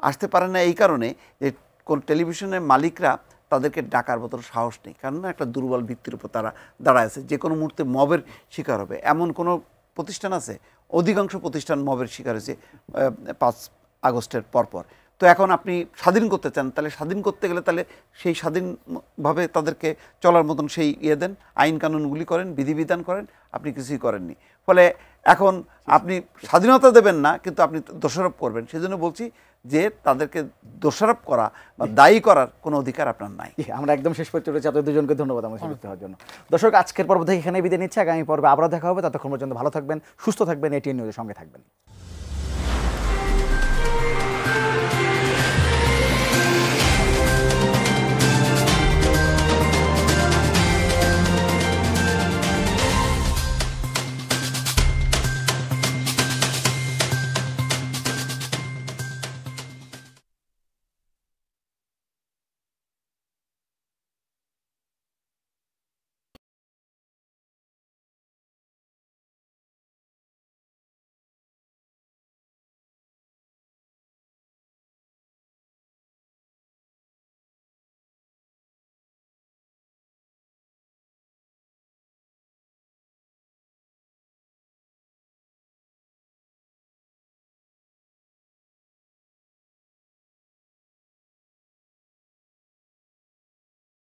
আসতে পারে না এই কারণে যে কোন টেলিভিশনের মালিকরা তাদেরকে ডাকার মতো সাহস নেই, কারণ একটা দুর্বল ভিত্তির উপর তারা দাঁড়ায় আছে, যে কোনো মুহূর্তে মবের শিকার হবে। এমন কোনো প্রতিষ্ঠান আছে? অধিকাংশ প্রতিষ্ঠান মবের শিকার হয়েছে 5 আগস্টের পরপর। তো এখন আপনি স্বাধীন করতে চান, তাহলে স্বাধীন করতে গেলে তাহলে সেই স্বাধীনভাবে তাদেরকে চলার মতন সেই দেন, আইন কানুনগুলি করেন, বিধিবিধান করেন, আপনি কিছুই করেননি। ফলে এখন আপনি স্বাধীনতা দেবেন না, কিন্তু আপনি দোষারোপ করবেন। সেজন্য বলছি যে তাদেরকে দোষারোপ করা বা দায়ী করার কোনো অধিকার আপনার নাই। আমরা একদম শেষ পর্যন্ত রয়েছে, আপনাদের দুজনকে ধন্যবাদ আমার সাথে হওয়ার জন্য। দর্শক, আজকের পর্ব থেকে এখানে বিদায় নিচ্ছে, আগামী পর্বে আবার দেখা হবে। ততক্ষণ পর্যন্ত ভালো থাকবেন, সুস্থ থাকবেন, এটিএন নিউজের সঙ্গে থাকবেন।